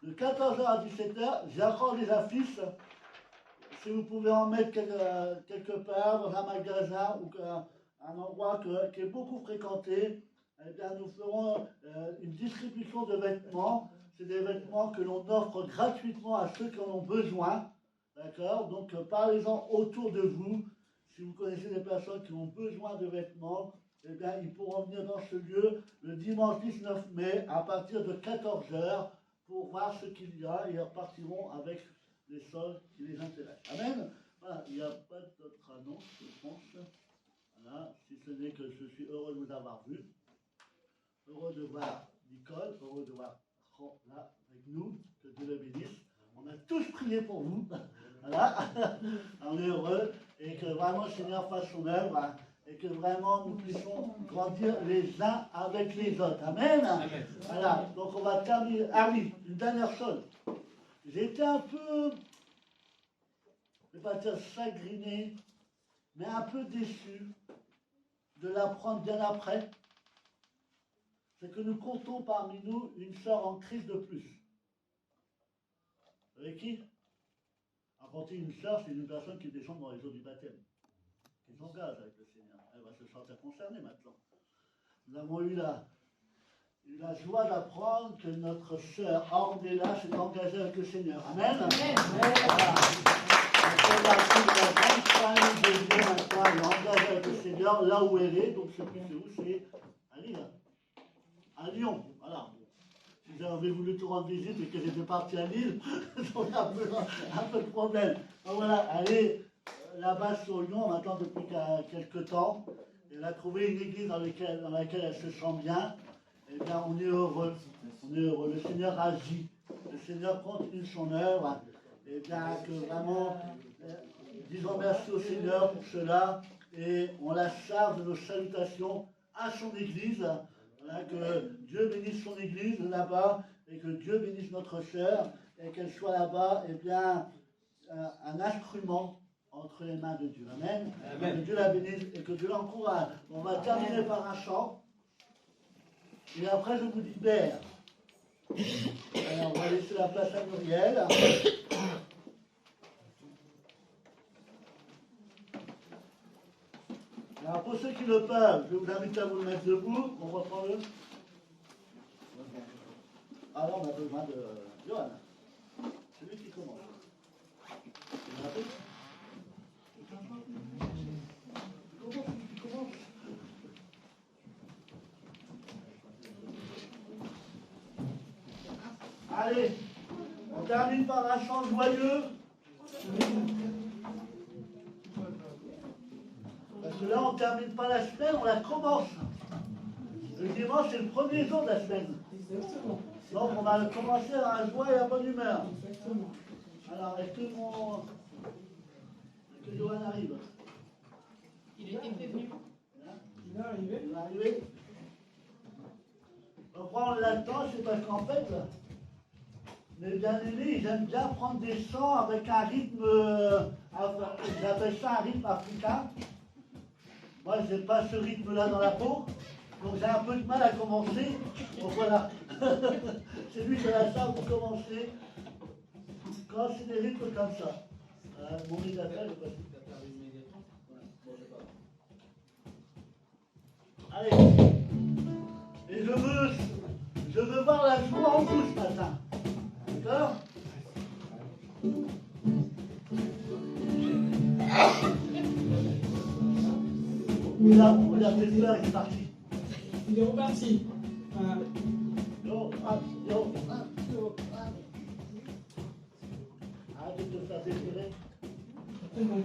De 14h à 17h, j'ai encore des affiches. Si vous pouvez en mettre quelque part, dans un magasin ou un endroit qui est beaucoup fréquenté, eh bien, nous ferons une distribution de vêtements. C'est des vêtements que l'on offre gratuitement à ceux qui en ont besoin. D'accord? Donc, parlez-en autour de vous. Si vous connaissez des personnes qui ont besoin de vêtements, eh bien, ils pourront venir dans ce lieu le dimanche 19 mai à partir de 14h pour voir ce qu'il y a et ils repartiront avec les soldes qui les intéressent. Amen. Voilà, il n'y a pas d'autre annonce, je pense. Voilà, si ce n'est que je suis heureux de vous avoir vu. Heureux de voir Nicole, heureux de voir Ron là avec nous, que Dieu le bénisse. On a tous prié pour vous. Voilà, on est heureux et que vraiment le Seigneur fasse son œuvre et que vraiment nous puissions grandir les uns avec les autres. Amen. Amen. Voilà, donc on va terminer. Ah oui, une dernière chose. J'ai été un peu, je ne vais pas dire chagriné, mais un peu déçu de l'apprendre bien après. C'est que nous comptons parmi nous une sœur en crise de plus. Vous savez qui? À compter une sœur, c'est une personne qui descend dans les eaux du baptême, qui s'engage avec le Seigneur. Elle va se sentir concernée maintenant. Nous avons eu la joie d'apprendre que notre sœur Ornella s'est engagée avec le Seigneur. Amen. Amen. Voilà. Elle a pris la grande famille de Dieu maintenant, elle est engagée avec le Seigneur là où elle est. Donc c'est où? C'est à Lille. À Lyon. Voilà. Si j'avais voulu te rendre visite et que j'étais parti à Lille, j'aurais un peu de problème. Donc voilà, elle est là-bas sur Lyon maintenant depuis quelques temps. Elle a trouvé une église dans laquelle elle se sent bien. Eh bien, on est heureux. On est heureux. Le Seigneur agit. Le Seigneur continue son œuvre. Eh bien, que vraiment, disons merci au Seigneur pour cela. Et on la charge de nos salutations à son église. Voilà, que Dieu bénisse son église là-bas. Et que Dieu bénisse notre sœur. Et qu'elle soit là-bas, eh bien, un instrument entre les mains de Dieu. Amen. Amen. Que Dieu la bénisse et que Dieu l'encourage. On va terminer par un chant. Et après, je vous libère. Alors, on va laisser la place à Muriel. Alors, pour ceux qui le peuvent, je vous invite à vous le mettre debout. On reprend le. Alors, on a besoin de Johan. C'est lui qui commence. Allez, on termine par un chant joyeux. Parce que là, on ne termine pas la semaine, on la commence. Le dimanche, c'est le premier jour de la semaine. Exactement. Donc, on va commencer à la joie et à la bonne humeur. Exactement. Alors, est-ce que Johan arrive? Il était prévenu. Il est arrivé. Il est arrivé. Pourquoi on l'attend? C'est parce qu'en fait, les bien-aimés, ils aiment bien prendre des chants avec un rythme, j'appelle ça un rythme africain. Moi, je n'ai pas ce rythme-là dans la peau, donc j'ai un peu de mal à commencer. Donc voilà, c'est lui qui a la charge pour commencer. Quand c'est des rythmes comme ça. Mon médiateur, je passe. Allez, et je veux voir la joie en vous ce matin. D'accord? Il a fait peur, il est parti. Il est reparti. Voilà. Arrête de te faire désirer. C'est bon.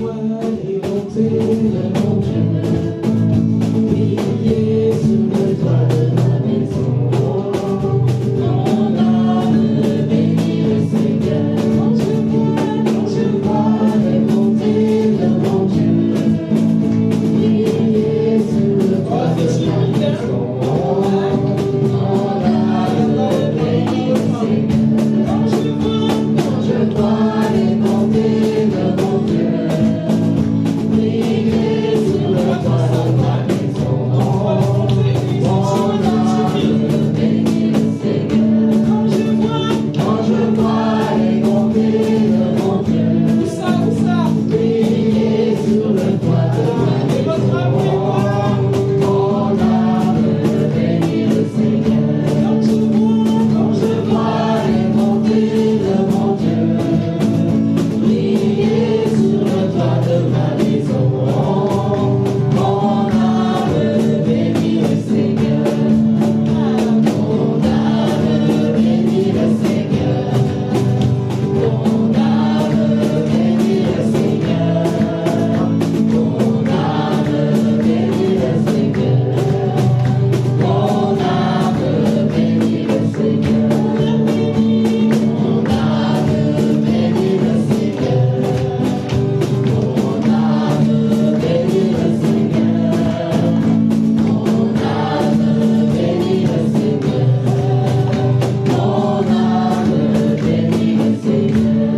toi les bontés de mon Dieu. Priez sur le toit de ma maison. Mon âme bénit le Seigneur. Quand je vois les bontés de mon Dieu. Priez sur le toit de ma maison. Mon âme bénit le Seigneur. Quand je vois les bontés de mon Dieu. Priez sur le toit de ma maison. Mon âme bénit le Seigneur. Quand je vois les bontés de mon Dieu. Priez sur le toit de ma maison. Mon âme bénit le Seigneur. Quand je vois les bontés de mon Dieu. Priez sur le toit de ma maison. Mon âme bénit le Seigneur. Mon âme bénit le Seigneur. Mon âme bénit le Seigneur. Mon âme bénit le Seigneur. Mon âme bénit le Seigneur. Mon âme bénit le Seigneur. Mon âme bénit le Seigneur. Mon âme bénit le Seigneur. Mon âme bénit le Seigneur.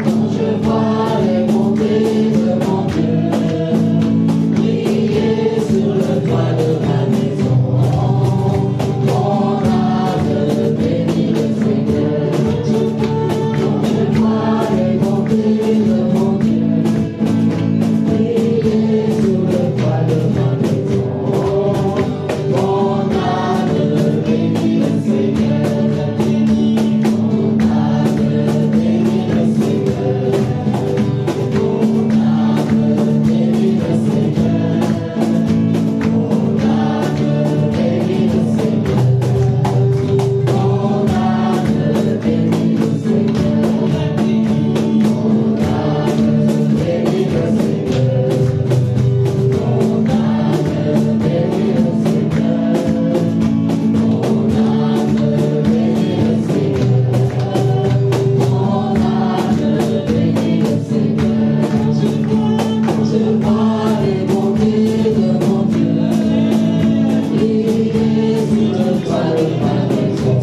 Quand je vois les bontés de mon Dieu. Priez sur le toit de ma maison. Mon âme bénit le Seigneur. Quand je vois les bontés de mon Dieu. Priez sur le toit de ma maison. Mon âme bénit le Seigneur. Mon âme bénit le Seigneur. Mon âme bénit le Seigneur. Mon âme bénit le Seigneur. Mon âme bénit le Seigneur. Mon âme bénit le Seigneur. Mon âme bénit le Seigneur. Mon âme bénit le Seigneur. Mon âme bénit le Seigneur. Quand je vois les bontés de mon Dieu. Priez sur le toit de ma maison.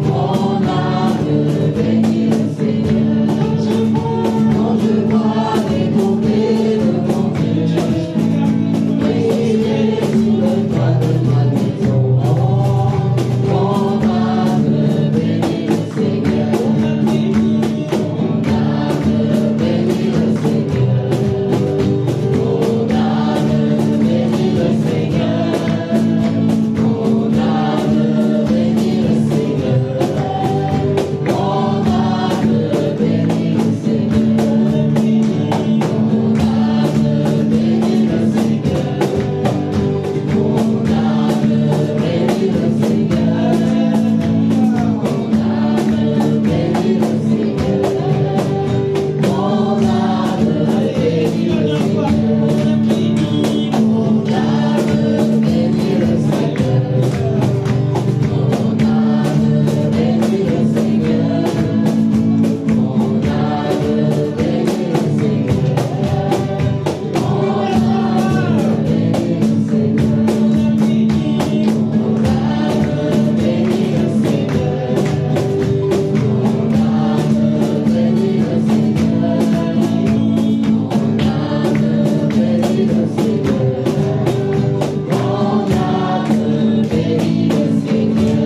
Mon âme bénit le Seigneur. Quand je vois les bontés de mon Dieu. Priez sur le toit de ma maison. Mon âme bénit le Seigneur. Mon âme bénit le Seigneur. Mon âme bénit le Seigneur. Mon âme bénit le Seigneur. Mon âme bénit le Seigneur. Mon âme bénit le Seigneur. Mon âme bénit le Seigneur. Mon âme bénit le Seigneur. Mon âme bénit le Seigneur. Mon âme bénit le Seigneur. Mon âme bénit le Seigneur. Mon âme bénit le Seigneur. Mon âme bénit le Seigneur. Mon âme bénit le Seigneur. Mon âme bénit le Seigneur. Mon âme bénit le Seigneur. Mon âme bénit le Seigneur.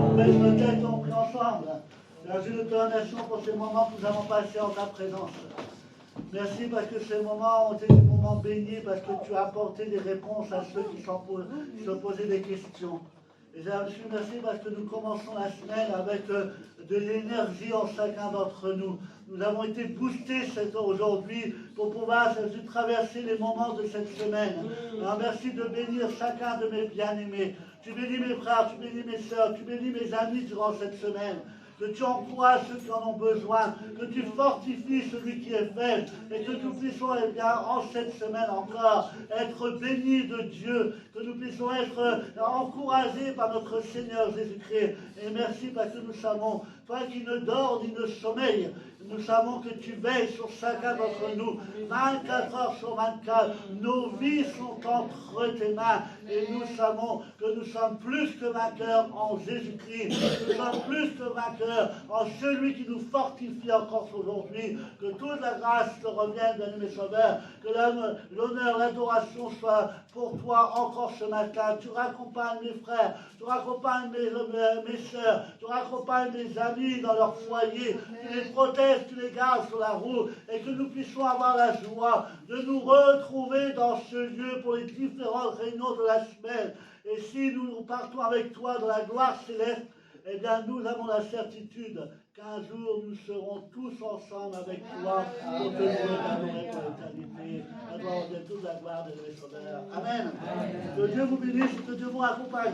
On baisse nos têtes, on prie ensemble. Merci de ta nation pour ces moments que nous avons passés en ta présence. Merci parce que ces moments ont été des moments bénis, parce que tu as apporté des réponses à ceux qui se posaient des questions. Et merci parce que nous commençons la semaine avec de l'énergie en chacun d'entre nous. Nous avons été boostés aujourd'hui pour pouvoir traverser les moments de cette semaine. Alors, merci de bénir chacun de mes bien-aimés. Tu bénis mes frères, tu bénis mes soeurs, tu bénis mes amis durant cette semaine. que tu encourages ceux qui en ont besoin, que tu fortifies celui qui est faible, et que nous puissions, eh bien, en cette semaine encore, être bénis de Dieu, que nous puissions être encouragés par notre Seigneur Jésus-Christ. Et merci parce que nous savons, toi qui ne dors ni ne sommeille, nous savons que tu veilles sur chacun d'entre nous, 24 heures sur 24. Nos vies sont entre tes mains et nous savons que nous sommes plus que vainqueurs en Jésus-Christ. Nous sommes plus que vainqueurs en celui qui nous fortifie encore aujourd'hui. Que toute la grâce te revienne, bien-aimé Sauveur. Que l'honneur, l'adoration soit pour toi encore ce matin. Tu raccompagnes mes frères, tu raccompagnes mes soeurs, tu raccompagnes mes amis dans leur foyer. Tu les protèges, tu les gardes sur la route et que nous puissions avoir la joie de nous retrouver dans ce lieu pour les différentes réunions de la semaine. Et si nous partons avec toi dans la gloire céleste, eh bien nous avons la certitude qu'un jour nous serons tous ensemble avec toi pour te louer et t'adorer pour l'éternité. À toi, on dit toute la gloire de notre Sauveur. Amen. Que Dieu vous bénisse, que Dieu vous accompagne.